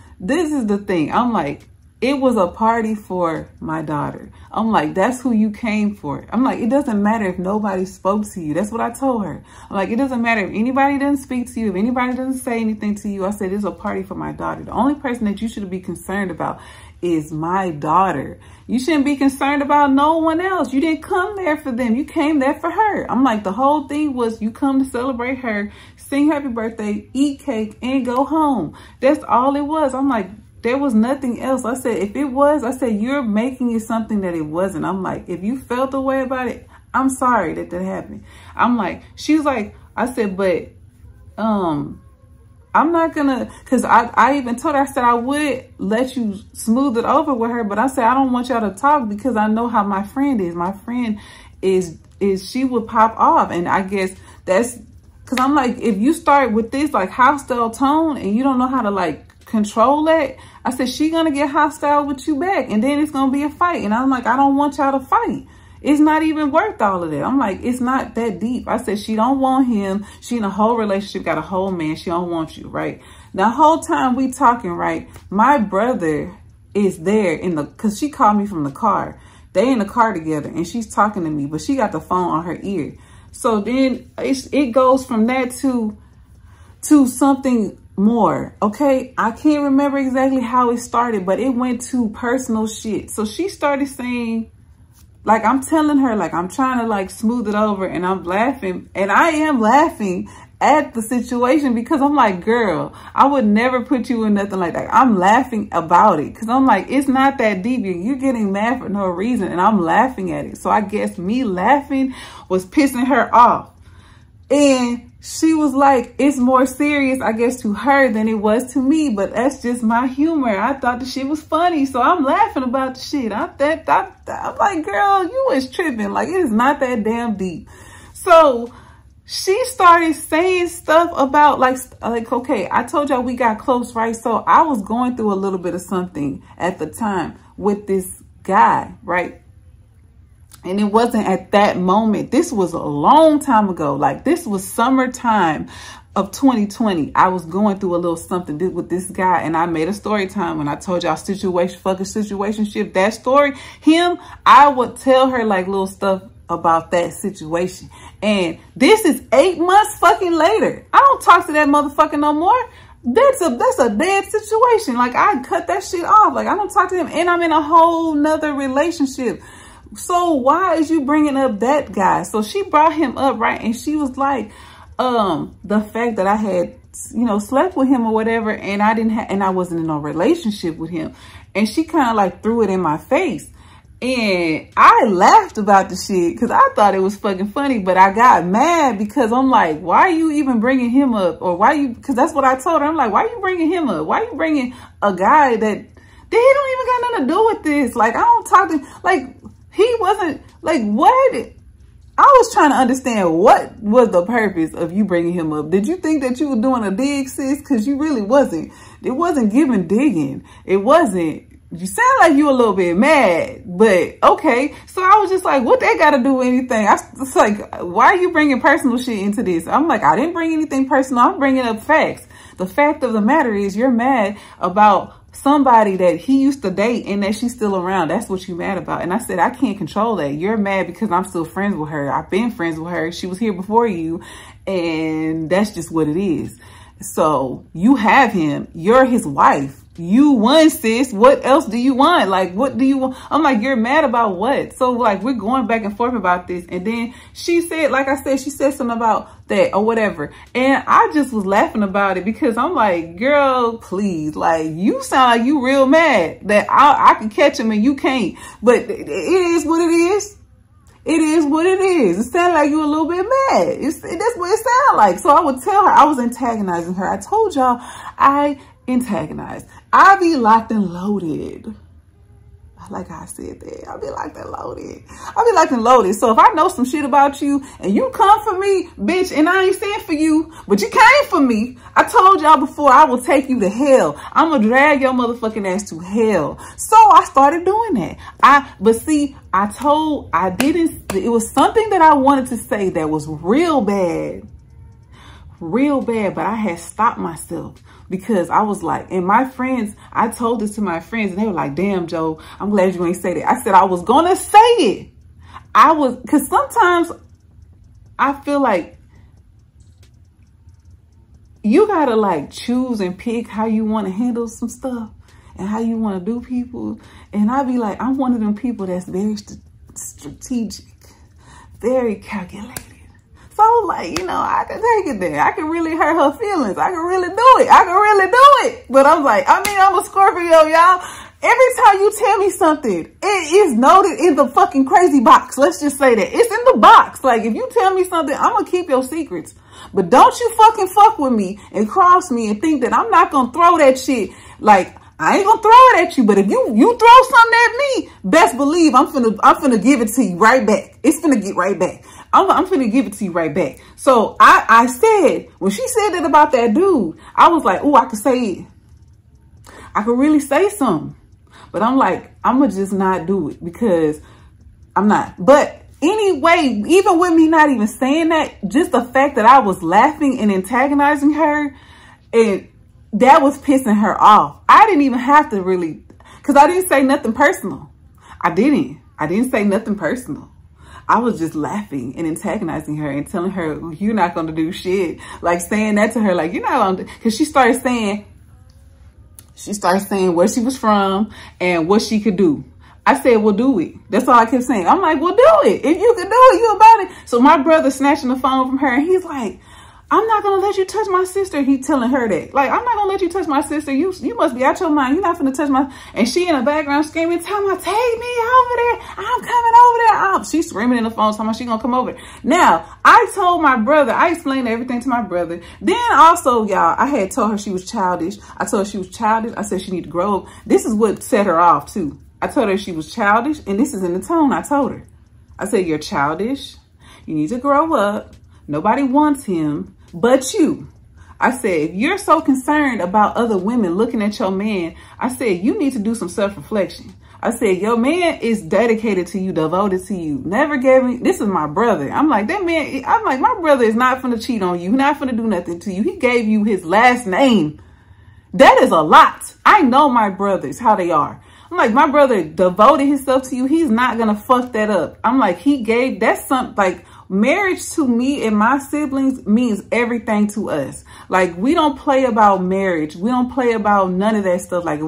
the thing. I'm like, it was a party for my daughter. I'm like, that's who you came for. I'm like, it doesn't matter if nobody spoke to you. That's what I told her. I'm like, it doesn't matter if anybody doesn't speak to you, if anybody doesn't say anything to you. I said, it's a party for my daughter. The only person that you should be concerned about is my daughter. You shouldn't be concerned about no one else. You didn't come there for them. You came there for her. I'm like, the whole thing was you come to celebrate her, sing happy birthday, eat cake, and go home. That's all it was. I'm like, there was nothing else. I said, if it was, I said, you're making it something that it wasn't. I'm like, if you felt the way about it, I'm sorry that happened. I'm like, she was like, I said, but, I'm not gonna, cause I even told her, I said, I would let you smooth it over with her, but I said, I don't want y'all to talk because I know how my friend is. My friend is she would pop off. And I guess that's, cause I'm like, if you start with this like hostile tone and you don't know how to like control that, I said, she gonna get hostile with you back and then it's gonna be a fight. And I'm like, I don't want y'all to fight. It's not even worth all of that. I'm like, it's not that deep. I said, she don't want him. She in a whole relationship, got a whole man. She don't want you, right? The whole time we talking, right? My brother is there cause she called me from the car. They in the car together and she's talking to me, but she got the phone on her ear. So then it goes from that to something more. Okay. I can't remember exactly how it started, but it went to personal shit. So she started saying, like, I'm telling her, like, I'm trying to like smooth it over and I'm laughing and I am laughing at the situation because I'm like, girl, I would never put you in nothing like that. I'm laughing about it because I'm like, it's not that deep. You're getting mad for no reason and I'm laughing at it. So I guess me laughing was pissing her off. And she was like, it's more serious, I guess, to her than it was to me. But that's just my humor. I thought the shit was funny. So I'm laughing about the shit. I'm like, girl, you was tripping. Like, it is not that damn deep. So she started saying stuff about like, okay, I told y'all we got close, right? So I was going through a little bit of something at the time with this guy, right? And it wasn't at that moment. This was a long time ago. Like, this was summertime of 2020. I was going through a little something with this guy. And I made a story time when I told y'all situationship, that story. Him, I would tell her like little stuff about that situation. And this is 8 months fucking later. I don't talk to that motherfucker no more. That's a dead situation. Like, I cut that shit off. Like, I don't talk to him. And I'm in a whole nother relationship So why is you bringing up that guy? So she brought him up, right? And she was like, the fact that I had, you know, slept with him or whatever, and I wasn't in a relationship with him. And she kind of like threw it in my face. And I laughed about the shit because I thought it was fucking funny, but I got mad because I'm like, why are you even bringing him up? Or because that's what I told her. I'm like, why are you bringing him up? Why are you bringing a guy that he don't even got nothing to do with this? Like, I don't talk to, like, he wasn't, like, what? I was trying to understand what was the purpose of you bringing him up. Did you think that you were doing a dig, sis? Because you really wasn't. It wasn't giving digging. It wasn't. You sound like you a little bit mad, but okay. So I was just like, what that got to do with anything? It's like, why are you bringing personal shit into this? I'm like, I didn't bring anything personal. I'm bringing up facts. The fact of the matter is you're mad about somebody that he used to date and that she's still around. That's what you're mad about. And I said, I can't control that. You're mad because I'm still friends with her. I've been friends with her. She was here before you. And that's just what it is. So you have him. You're his wife. You won, sis. What else do you want? Like, what do you want? I'm like, you're mad about what? So like, we're going back and forth about this. And then she said, like I said, she said something about that or whatever. And I just was laughing about it because I'm like, girl, please. Like, you sound like you real mad that I can catch him and you can't. But it is what it is. It is what it is. It sounds like you a little bit mad. That's what it sounds like. So I would tell her, I was antagonizing her. I told y'all I antagonized. I be locked and loaded. I like how I said that. I be locked and loaded. I be locked and loaded. So if I know some shit about you and you come for me, bitch, and I ain't saying for you, but you came for me. I told y'all before, I will take you to hell. I'm gonna drag your motherfucking ass to hell. So I started doing that. But see, it was something that I wanted to say that was real bad, but I had stopped myself. Because I was like, and my friends, I told this to my friends and they were like, damn, Joe, I'm glad you ain't say that. I said, I was going to say it. Because sometimes I feel like you got to like choose and pick how you want to handle some stuff and how you want to do people. And I be like, I'm one of them people that's very strategic, very calculated. So, like, you know, I can take it there. I can really hurt her feelings. I can really do it. But I'm like, I mean, I'm a Scorpio, y'all. Every time you tell me something, it is noted in the fucking crazy box. Let's just say that. It's in the box. Like, if you tell me something, I'm going to keep your secrets. But don't you fucking fuck with me and cross me and think that I'm not going to throw that shit. Like, I ain't gonna throw it at you, but if you throw something at me, best believe I'm finna give it to you right back. It's finna get right back. I'm finna give it to you right back. So I said, when she said that about that dude, I was like, oh, I could say it. I could really say something. But I'm like, I'm gonna just not do it because I'm not. But anyway, even with me not even saying that, just the fact that I was laughing and antagonizing her, and that was pissing her off. I didn't even have to really, because I didn't say nothing personal. I didn't say nothing personal. I was just laughing and antagonizing her and telling her, you're not going to do shit. Like saying that to her, like, you're not going to, because she started saying where she was from and what she could do. I said, well, do it. That's all I kept saying. I'm like, well, do it. If you can do it, you about it. So my brother snatching the phone from her and he's like, I'm not going to let you touch my sister. He telling her that. Like, I'm not going to let you touch my sister. You must be out your mind. You're not going to touch my... And she in the background screaming, tell me, take me over there. I'm coming over there. She's screaming in the phone, telling me she's going to come over. Now, I told my brother, I explained everything to my brother. Then also, y'all, I had told her she was childish. I told her she was childish. I said she need to grow up. This is what set her off, too. I told her she was childish, and this is in the tone I told her. I said, you're childish. You need to grow up. Nobody wants him but you. I said, if you're so concerned about other women looking at your man, I said, you need to do some self-reflection. I said, your man is dedicated to you, devoted to you. Never gave me, this is my brother. I'm like, that man, I'm like, my brother is not finna cheat on you. He's not finna do nothing to you. He gave you his last name. That is a lot. I know my brothers, how they are. I'm like, my brother devoted himself to you. He's not gonna fuck that up. I'm like, that's something, like, marriage to me and my siblings means everything to us. Like, we don't play about marriage. We don't play about none of that stuff. Like,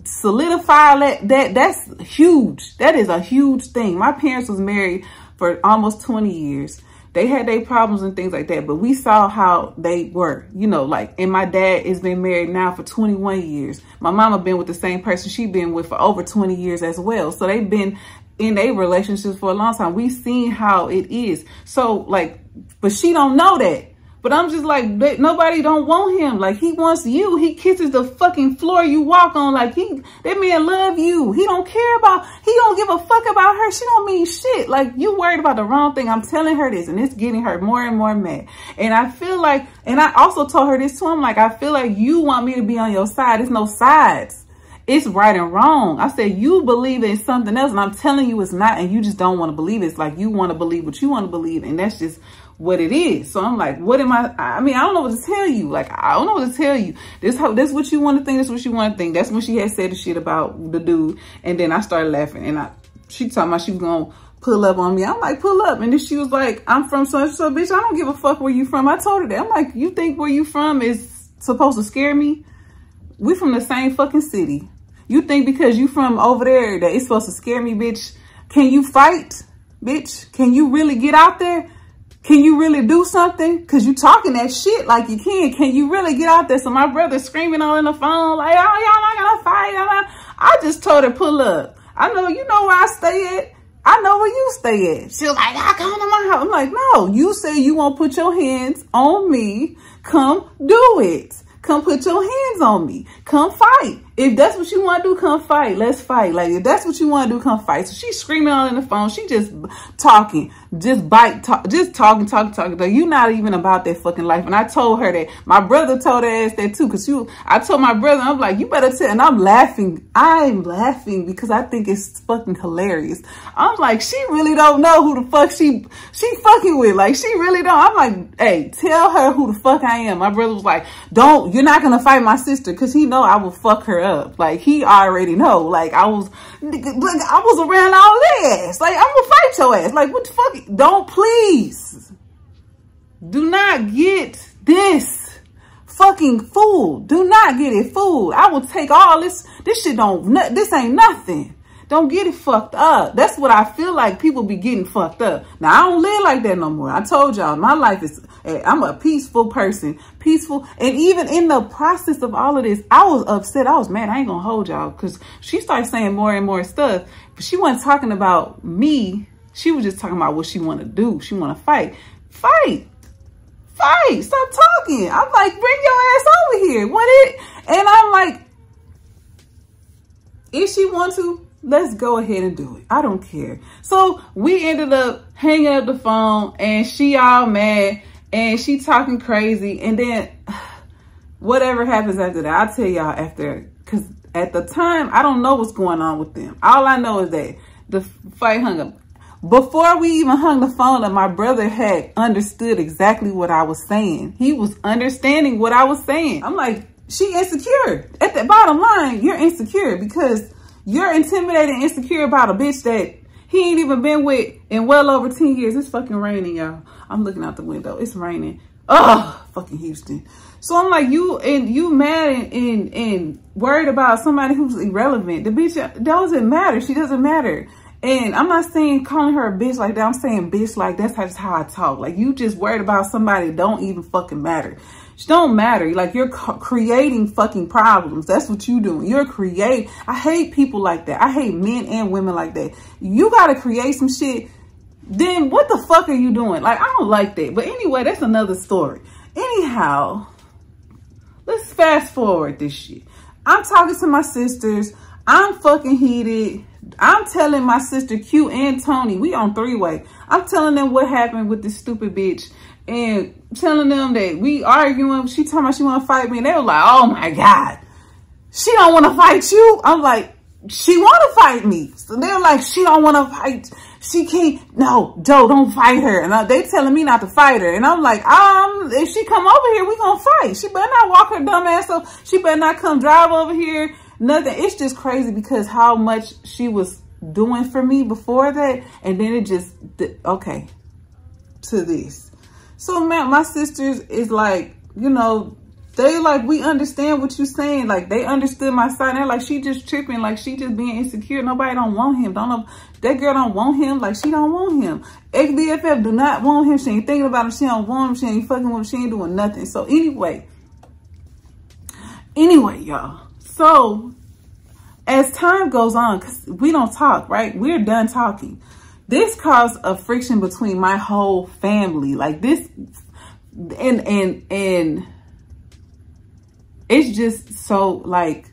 solidify that's huge. That is a huge thing. My parents was married for almost 20 years. They had their problems and things like that, but we saw how they were, you know, like, and my dad has been married now for 21 years. My mama been with the same person she been with for over 20 years as well. So they've been in a relationship for a long time. We've seen how it is. So like, but she don't know that. But I'm just like, nobody don't want him. Like, he wants you. He kisses the fucking floor you walk on. Like, that man love you. He don't give a fuck about her. She don't mean shit. Like, you worried about the wrong thing. I'm telling her this, and it's getting her more and more mad. And I feel like, and I also told her this too. I'm like, I feel like you want me to be on your side. There's no sides. It's right and wrong. I said, you believe in something else, and I'm telling you it's not, and you just don't want to believe it. It's like you want to believe what you want to believe, and that's just what it is. So I'm like, what am I mean, I don't know what to tell you. Like, I don't know what to tell you. This what you want to think. This what you want to think. That's when she had said the shit about the dude. And then I started laughing, and she talking about she was going to pull up on me. I'm like, pull up. And then she was like, I'm from so bitch, I don't give a fuck where you from. I told her that. I'm like, you think where you from is supposed to scare me? We from the same fucking city. You think because you from over there that it's supposed to scare me, bitch? Can you fight, bitch? Can you really get out there? Can you really do something? Because you talking that shit like you can. Can you really get out there? So my brother screaming on the phone like, oh, y'all not gonna fight. I just told her, pull up. I know, you know where I stay at. I know where you stay at. She was like, I come to my house. I'm like, no, you say you won't put your hands on me. Come do it. Come put your hands on me. Come fight. If that's what you want to do, come fight. Let's fight. Like, if that's what you want to do, come fight. So she's screaming on the phone. She just talking, just talking. Like, you not even about that fucking life. And I told her that. My brother told her ass that too. Cause I told my brother, I'm like, you better tell. And I'm laughing. I'm laughing because I think it's fucking hilarious. I'm like, she really don't know who the fuck she fucking with. Like, she really don't. I'm like, hey, tell her who the fuck I am. My brother was like, you're not going to fight my sister. Cause he know I will fuck her up. Like, he already know. Like, I was around all this. Like, I'm gonna fight your ass. Like, what the fuck? Don't, please. Do not get this fucking fooled. Do not get it fooled. I will take all this. This shit this ain't nothing. Don't get it fucked up. That's what I feel like people be getting fucked up. Now, I don't live like that no more. I told y'all, my life is, I'm a peaceful person. Peaceful. And even in the process of all of this, I was upset. I was mad. I ain't gonna hold y'all because she started saying more and more stuff. But she wasn't talking about me. She was just talking about what she want to do. She want to fight. Fight. Stop talking. I'm like, bring your ass over here. And I'm like, if she want to, let's go ahead and do it. I don't care. So we ended up hanging up the phone and she all mad and she talking crazy. And then whatever happens after that, I'll tell y'all after. Because at the time, I don't know what's going on with them. All I know is that the fight hung up. Before we even hung the phone up, my brother had understood exactly what I was saying. He was understanding what I was saying. I'm like, she insecure. At the bottom line, you're insecure because you're intimidated and insecure about a bitch that he ain't even been with in well over 10 years. It's fucking raining, y'all. I'm looking out the window. It's raining. Oh, fucking Houston. So I'm like, you mad and worried about somebody who's irrelevant. The bitch doesn't matter. She doesn't matter. And I'm not saying calling her a bitch like that. I'm saying bitch like that's just how I talk. Like, you just worried about somebody that don't even fucking matter. She don't matter. Like, you're creating fucking problems. That's what you doing. You're creating. I hate people like that. I hate men and women like that. You got to create some shit. Then what the fuck are you doing? Like, I don't like that. But anyway, that's another story. Anyhow, let's fast forward this shit. I'm talking to my sisters. I'm fucking heated. I'm telling my sister Q and Tony, we on three-way. I'm telling them what happened with this stupid bitch and telling them that we arguing. She talking about she want to fight me. And they were like, oh my God, she don't want to fight you. I'm like, she want to fight me. So they're like, she don't want to fight. She can't. No, Joe, don't fight her. And they telling me not to fight her. And I'm like, if she come over here, we gonna fight. She better not walk her dumb ass up. She better not come drive over here. Nothing. It's just crazy because how much she was doing for me before that. And then it just, okay, to this. So man, my sisters is like, you know, They like, we understand what you're saying. Like, they understood my side. They're like, she just tripping. Like, she just being insecure. Nobody don't want him. Don't know. That girl don't want him. Like, she don't want him. XBFF do not want him. She ain't thinking about him. She don't want him. She ain't fucking with him. She ain't doing nothing. So anyway, y'all. So as time goes on, because we don't talk, right? We're done talking. This caused a friction between my whole family. Like this, and it's just so like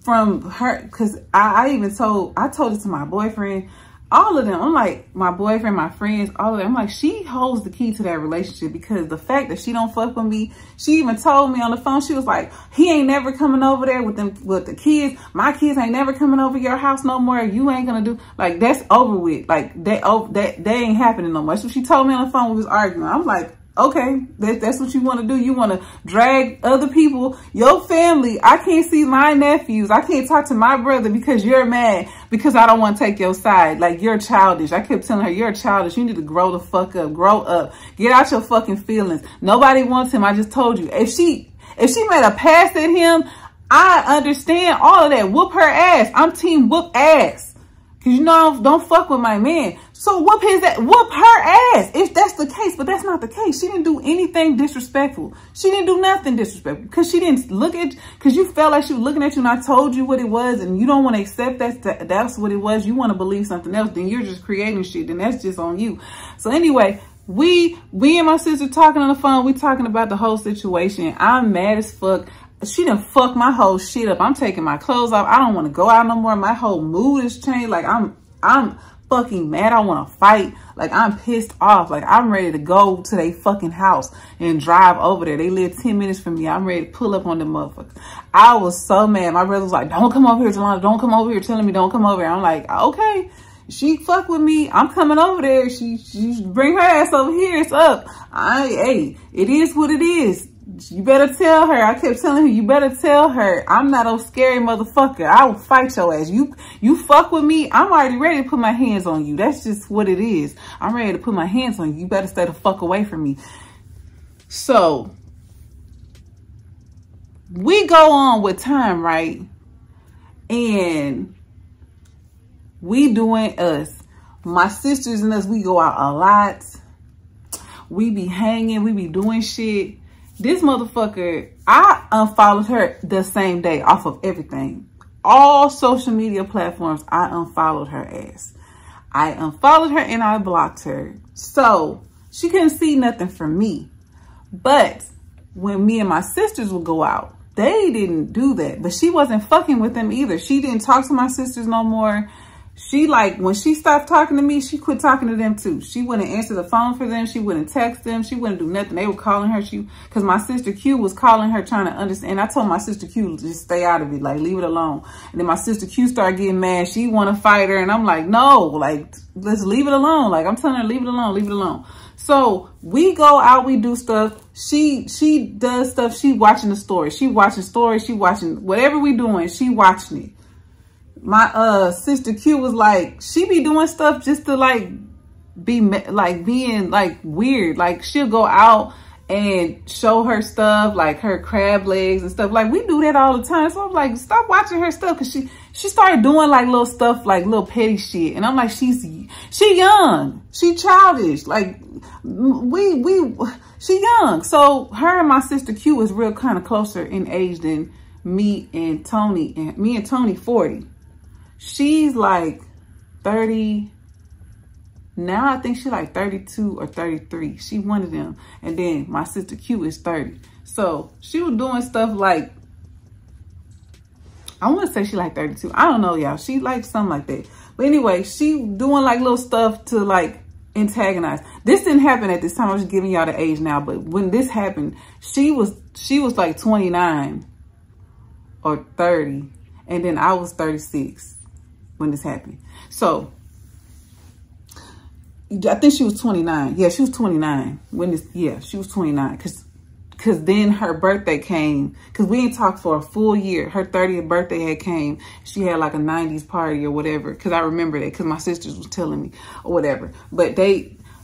from her, because I told it to my boyfriend, all of them. I'm like, my boyfriend, my friends, all of them. I'm like, she holds the key to that relationship, because the fact that she don't fuck with me, she even told me on the phone, she was like, he ain't never coming over there with the kids. My kids ain't never coming over your house no more. You ain't gonna do, like, that's over with. Like, that ain't happening no more. So she told me on the phone, we was arguing. I'm like, okay, that's what you want to do. You want to drag other people, your family. I can't see my nephews. I can't talk to my brother because you're mad because I don't want to take your side. Like, you're childish. I kept telling her, you're childish. You need to grow the fuck up. Grow up. Get out your fucking feelings. Nobody wants him. I just told you. If she made a pass at him, I understand all of that. Whoop her ass. I'm team whoop ass. Cause you know, don't fuck with my man. So whoop her ass if that's the case. But that's not the case. She didn't do anything disrespectful. She didn't do nothing disrespectful, because she didn't because you felt like she was looking at you and I told you what it was, and you don't want to accept that's what it was. You want to believe something else. Then you're just creating shit. Then that's just on you. So anyway, we and my sister talking on the phone. We talking about the whole situation. I'm mad as fuck. She done fucked my whole shit up. I'm taking my clothes off. I don't want to go out no more. My whole mood has changed. Like, I'm fucking mad. I want to fight. Like, I'm pissed off. Like, I'm ready to go to their fucking house and drive over there. They live 10 minutes from me. I'm ready to pull up on them motherfuckers. I was so mad. My brother was like, don't come over here, Joelanda. Don't come over here. Telling me don't come over here. I'm like, okay. She fuck with me. I'm coming over there. She bring her ass over here. It's up. Hey, it is what it is. You better tell her. I kept telling her, you better tell her I'm not a scary motherfucker. I will fight your ass. You fuck with me, I'm already ready to put my hands on you. That's just what it is. I'm ready to put my hands on you. You better stay the fuck away from me. So we go on with time, right? And we doing us. My sisters and us, we go out a lot. We be hanging. We be doing shit. This motherfucker, I unfollowed her the same day off of everything. All social media platforms, I unfollowed her ass. I unfollowed her and I blocked her. So she couldn't see nothing from me. But when me and my sisters would go out, they didn't do that. But she wasn't fucking with them either. She didn't talk to my sisters no more. She, like, when she stopped talking to me, she quit talking to them too. She wouldn't answer the phone for them. She wouldn't text them. She wouldn't do nothing. They were calling her. Because my sister Q was calling her trying to understand. And I told my sister Q to just stay out of it. Like, leave it alone. And then my sister Q started getting mad. She want to fight her. And I'm like, no, like, let's leave it alone. Like, I'm telling her, leave it alone, leave it alone. So we go out, we do stuff. She does stuff. She watching the story. She watching stories. She watching whatever we doing. She watching it. My sister Q was like, she be doing stuff just to like be like being like weird. Like, she'll go out and show her stuff, like her crab legs and stuff. Like, we do that all the time. So I'm like, stop watching her stuff, because she started doing like little stuff, like little petty shit. And I'm like, she young, she childish. Like, she young. So her and my sister Q is real kind of closer in age than me and Tony. And me and Tony 40. She's like 30. Now I think she's like 32 or 33. She one of them. And then my sister Q is 30. So she was doing stuff like, I want to say she like 32. I don't know, y'all. She like something like that. But anyway, she doing like little stuff to like antagonize. This didn't happen at this time. I'm just giving y'all the age now. But when this happened, she was like 29 or 30. And then I was 36 when this happened. So I think she was 29. Yeah, she was 29 when this, yeah, she was 29. Cause then her birthday came, cause we didn't talk for a full year. Her 30th birthday had came. She had like a 90s party or whatever. Cause I remember that, cause my sisters was telling me or whatever. But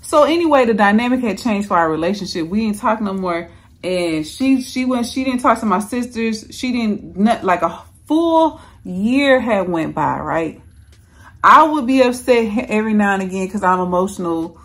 so anyway, the dynamic had changed for our relationship. We didn't talk no more. And she didn't talk to my sisters. She didn't, like a full year had went by, right? I would be upset every now and again because I'm emotional.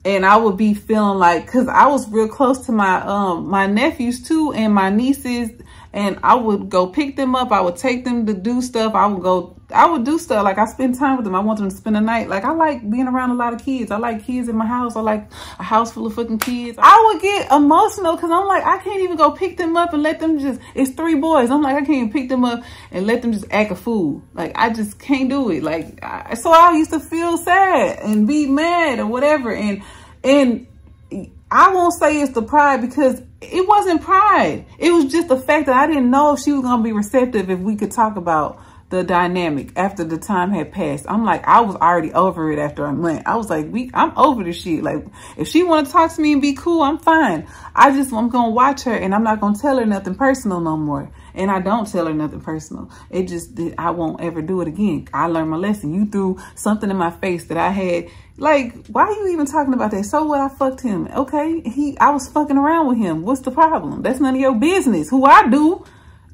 And I would be feeling like, because I was real close to my nephews too and my nieces. And I would go pick them up. I would take them to do stuff. I would do stuff. Like, I spend time with them. I want them to spend the night. Like, I like being around a lot of kids. I like kids in my house. I like a house full of fucking kids. I would get emotional because I'm like, I can't even go pick them up and let them just, it's 3 boys. I'm like, I can't even pick them up and let them just act a fool. Like, I just can't do it. Like, so I used to feel sad and be mad or whatever. And I won't say it's the pride because it wasn't pride. It was just the fact that I didn't know if she was going to be receptive if we could talk about the dynamic after the time had passed. I'm like, I was already over it after a month. I was like, I'm over this shit. Like, if she want to talk to me and be cool, I'm fine. I'm going to watch her and I'm not going to tell her nothing personal no more. And I don't tell her nothing personal. It just, I won't ever do it again. I learned my lesson. You threw something in my face that I had. Like, why are you even talking about that? So what? I fucked him. Okay. I was fucking around with him. What's the problem? That's none of your business. Who I do,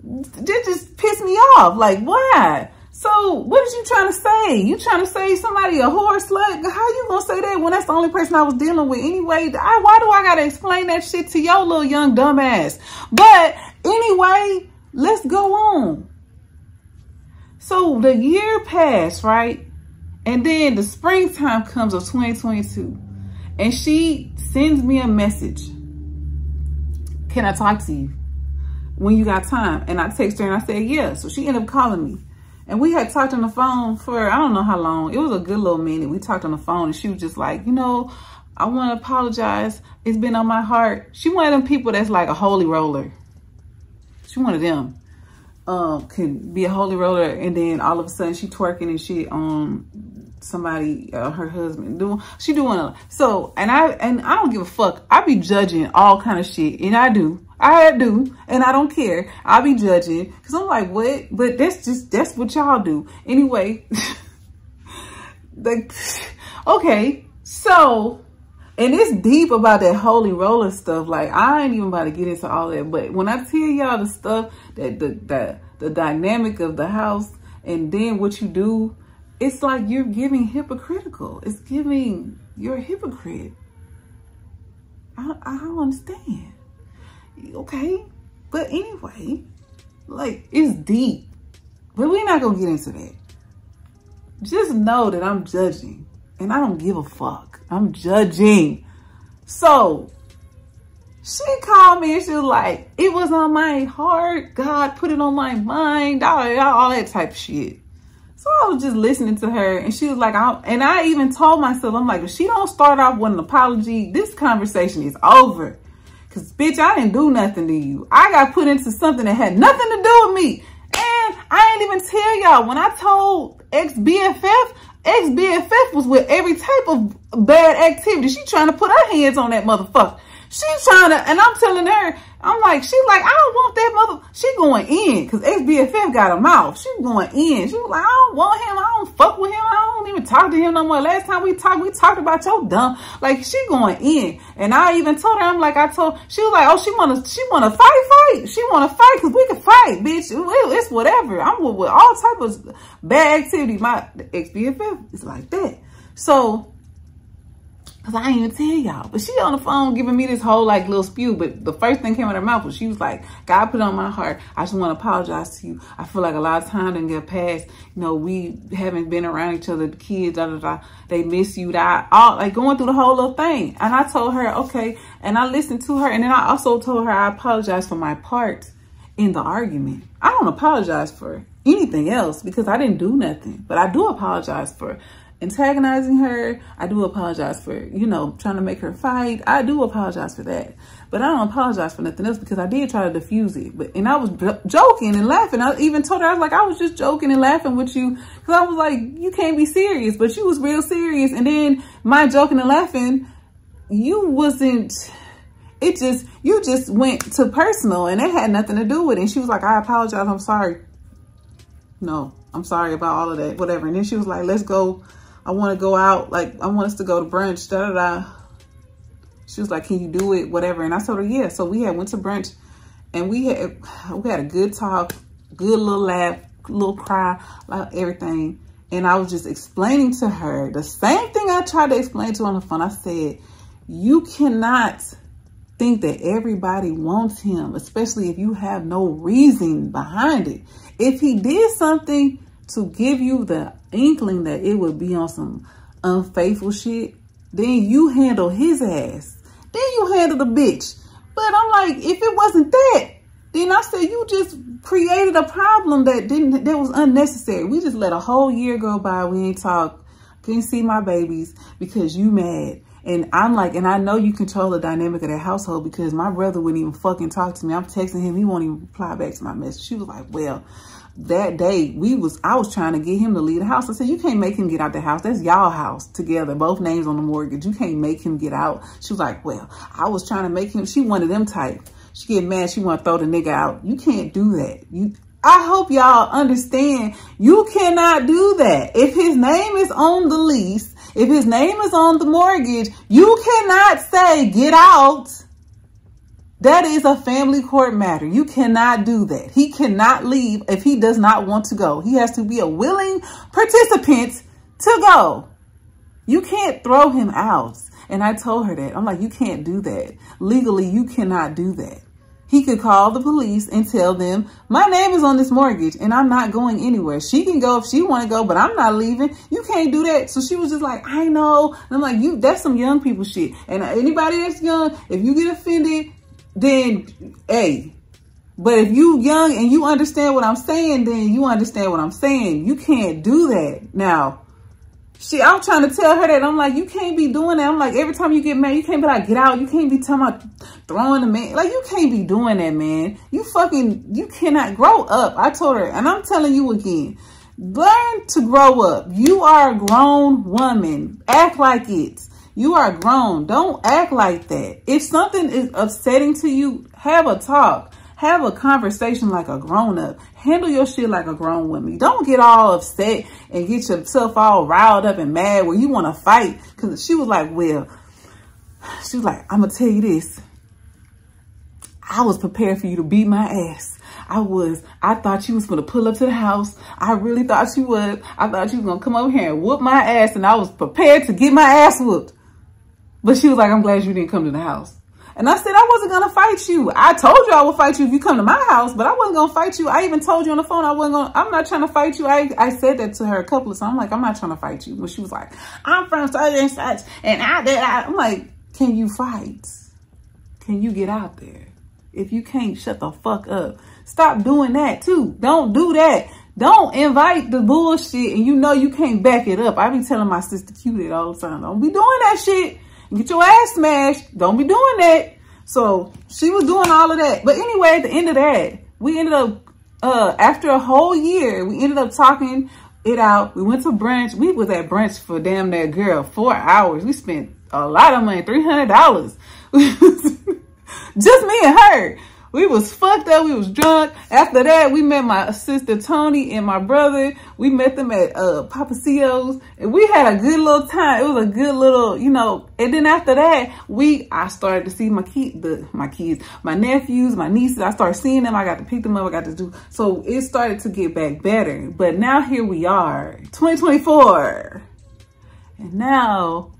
that just pissed me off. Like, why? So what is you trying to say? You trying to say somebody a whore slut? How you gonna say that when that's the only person I was dealing with anyway? Why do I gotta explain that shit to your little young dumbass? But anyway, let's go on. So the year passed, right? And then the springtime comes of 2022. And she sends me a message. Can I talk to you when you got time? And I text her and I said, yeah. So she ended up calling me. And we had talked on the phone for, I don't know how long. It was a good little minute. We talked on the phone and she was just like, you know, I want to apologize. It's been on my heart. She one of them people that's like a holy roller. She one of them. Can be a holy roller and then all of a sudden she twerking and shit on somebody, her husband doing so, and I don't give a fuck. I be judging all kind of shit, and I do, and I don't care. I be judging because I'm like, what? But that's what y'all do anyway. Like, okay, so, and it's deep about that holy roller stuff. Like, I ain't even about to get into all that, but when I tell y'all the stuff that the dynamic of the house and then what you do, it's like you're giving hypocritical. It's giving, you're a hypocrite. I don't understand. Okay. But anyway, like, it's deep. But we're not going to get into that. Just know that I'm judging. And I don't give a fuck. I'm judging. So, she called me and she was like, it was on my heart. God put it on my mind. All that type of shit. So I was just listening to her and she was like, and I even told myself, I'm like, if she don't start off with an apology, this conversation is over. Cause bitch, I didn't do nothing to you. I got put into something that had nothing to do with me. And I ain't even tell y'all, when I told ex-BFF was with every type of bad activity. She trying to put her hands on that motherfucker. She trying to, and I'm telling her, I'm like, she like, I don't want that mother. She going in because ex-BFF got a mouth. She going in. She was like, I don't want him. I don't fuck with him. I don't even talk to him no more. Last time we talked about your dumb. Like, she going in. And I even told her, I'm like, she was like, oh, she wanna fight. She wanna fight because we can fight, bitch. It's whatever. I'm with all type of bad activity. My ex-BFF is like that. So, cause I ain't even tell y'all, but she on the phone giving me this whole like little spew. But the first thing came out of her mouth was she was like, God put it on my heart. I just want to apologize to you. I feel like a lot of time didn't get past. You know, we haven't been around each other. The kids, they miss you. All like going through the whole little thing. And I told her, okay. And I listened to her. And then I also told her I apologize for my part in the argument. I don't apologize for anything else because I didn't do nothing. But I do apologize for antagonizing her. I do apologize for, you know, trying to make her fight. I do apologize for that. But I don't apologize for nothing else because I did try to diffuse it. And I was joking and laughing. I even told her, I was like, I was just joking and laughing with you. Because I was like, you can't be serious. But you was real serious. And then my joking and laughing, you just went to personal. And it had nothing to do with it. And she was like, I apologize. I'm sorry. No, I'm sorry about all of that. Whatever. And then she was like, let's go. I want to go out. Like, I want us to go to brunch. Da, da, da. She was like, can you do it? Whatever. And I told her, yeah. So we went to brunch and we had a good talk, good little laugh, little cry, like everything. And I was just explaining to her the same thing I tried to explain to her on the phone. I said, you cannot think that everybody wants him, especially if you have no reason behind it. If he did something to give you the inkling that it would be on some unfaithful shit, then you handle his ass. Then you handle the bitch. But I'm like, if it wasn't that, then I said, you just created a problem that was unnecessary. We just let a whole year go by. We ain't talk. Couldn't see my babies because you mad. And I'm like, and I know you control the dynamic of that household because my brother wouldn't even fucking talk to me. I'm texting him. He won't even reply back to my message. She was like, well, that day I was trying to get him to leave the house. I said, you can't make him get out the house. That's y'all house together. Both names on the mortgage. You can't make him get out. She was like, well, I was trying to make him. She wanted them type. She get mad. She want to throw the nigga out. You can't do that. I hope y'all understand. You cannot do that. If his name is on the lease, if his name is on the mortgage, you cannot say get out. That is a family court matter. You cannot do that. He cannot leave if he does not want to go. He has to be a willing participant to go. You can't throw him out. And I told her that. I'm like, you can't do that. Legally, you cannot do that. He could call the police and tell them, my name is on this mortgage and I'm not going anywhere. She can go if she want to go, but I'm not leaving. You can't do that. So she was just like, I know. And I'm like, that's some young people shit. And anybody that's young, if you get offended, then, hey. But if you young and you understand what I'm saying, then you understand what I'm saying. You can't do that. Now, I'm trying to tell her that. I'm like, you can't be doing that. I'm like, every time you get mad, you can't be like, get out. You can't be talking about throwing the man. Like, you can't be doing that, man. You cannot grow up. I told her, and I'm telling you again, learn to grow up. You are a grown woman. Act like it. You are grown. Don't act like that. If something is upsetting to you, have a talk. Have a conversation like a grown-up. Handle your shit like a grown woman. Don't get all upset and get yourself all riled up and mad where you want to fight. Because she was like, well, I'm going to tell you this. I was prepared for you to beat my ass. I thought you was going to pull up to the house. I really thought you would. I thought you was going to come over here and whoop my ass. And I was prepared to get my ass whooped. But she was like, I'm glad you didn't come to the house. And I said, I wasn't going to fight you. I told you I would fight you if you come to my house, but I wasn't going to fight you. I even told you on the phone I'm not trying to fight you. I said that to her a couple of times. I'm like, I'm not trying to fight you. But she was like, I'm from such and such. And I'm like, can you fight? Can you get out there? If you can't, shut the fuck up. Stop doing that too. Don't do that. Don't invite the bullshit and you know you can't back it up. I be telling my sister Q that all the time. Don't be doing that shit. Get your ass smashed. Don't be doing that. So she was doing all of that. But anyway, at the end of that, we ended up, after a whole year, we ended up talking it out. We went to brunch. We was at brunch for damn that girl, 4 hours. We spent a lot of money, $300. Just me and her. We was fucked up. We was drunk. After that, we met my sister Tony and my brother. We met them at Papacios, and we had a good little time. It was a good little, you know. And then after that, I started to see my kids, my nephews, my nieces. I started seeing them. I got to pick them up. I got to do. So it started to get back better. But now here we are, 2024, and now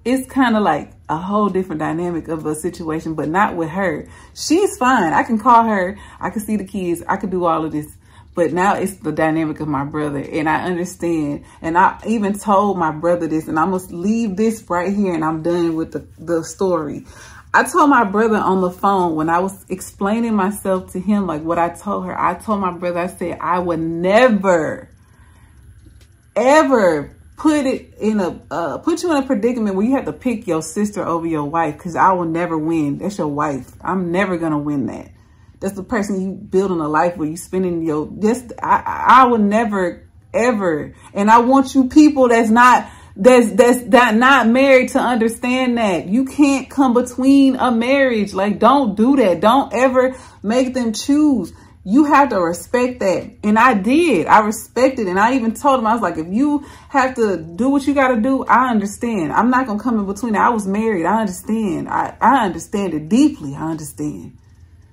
it's kind of like a whole different dynamic of a situation, but not with her. She's fine. I can call her. I can see the kids. I can do all of this. But now it's the dynamic of my brother, and I understand. And I even told my brother this, and I must leave this right here, and I'm done with the story. I told my brother on the phone when I was explaining myself to him, like what I told her. I told my brother, I said, I would never, ever put you in a predicament where you have to pick your sister over your wife, because I will never win. That's your wife. I'm never gonna win that. That's the person you building a life with. You spending I would never ever. And I want you people that's not married to understand that you can't come between a marriage. Like, don't do that. Don't ever make them choose. You have to respect that. And I did. I respected it. And I even told him, I was like, if you have to do what you got to do, I understand. I'm not going to come in between. I was married. I understand. I understand it deeply. I understand.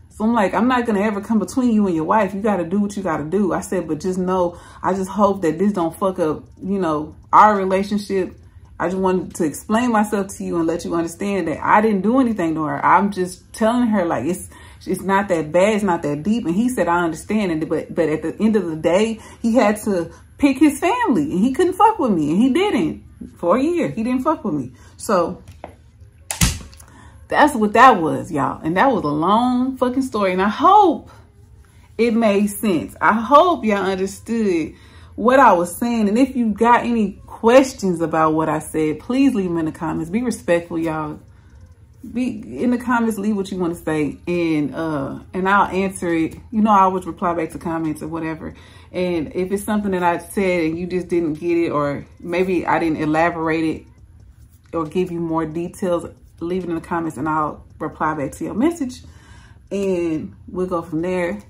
So I'm like, I'm not going to ever come between you and your wife. You got to do what you got to do. I said, but just know, I just hope that this don't fuck up, you know, our relationship. I just wanted to explain myself to you and let you understand that I didn't do anything to her. I'm just telling her, like, it's not that bad. It's not that deep. And he said, I understand. But at the end of the day, he had to pick his family and he couldn't fuck with me. And he didn't. For a year, he didn't fuck with me. So that's what that was, y'all. And that was a long fucking story. And I hope it made sense. I hope y'all understood what I was saying. And if you got any questions about what I said, please leave them in the comments. Be respectful, y'all. Be in the comments, leave what you want to say, and I'll answer it. You know, I always reply back to comments or whatever. And if it's something that I said and you just didn't get it, or maybe I didn't elaborate it or give you more details, leave it in the comments and I'll reply back to your message and we'll go from there.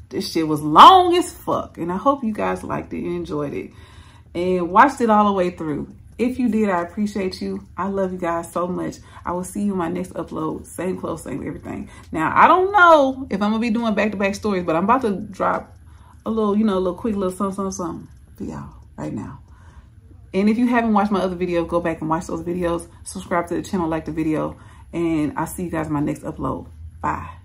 This shit was long as fuck, and I hope you guys liked it and enjoyed it and watched it all the way through. If you did, I appreciate you. I love you guys so much. I will see you in my next upload. Same clothes, same everything. Now, I don't know if I'm going to be doing back-to-back stories, but I'm about to drop a little, you know, a little quick little something for y'all right now. And if you haven't watched my other videos, go back and watch those videos. Subscribe to the channel, like the video, and I'll see you guys in my next upload. Bye.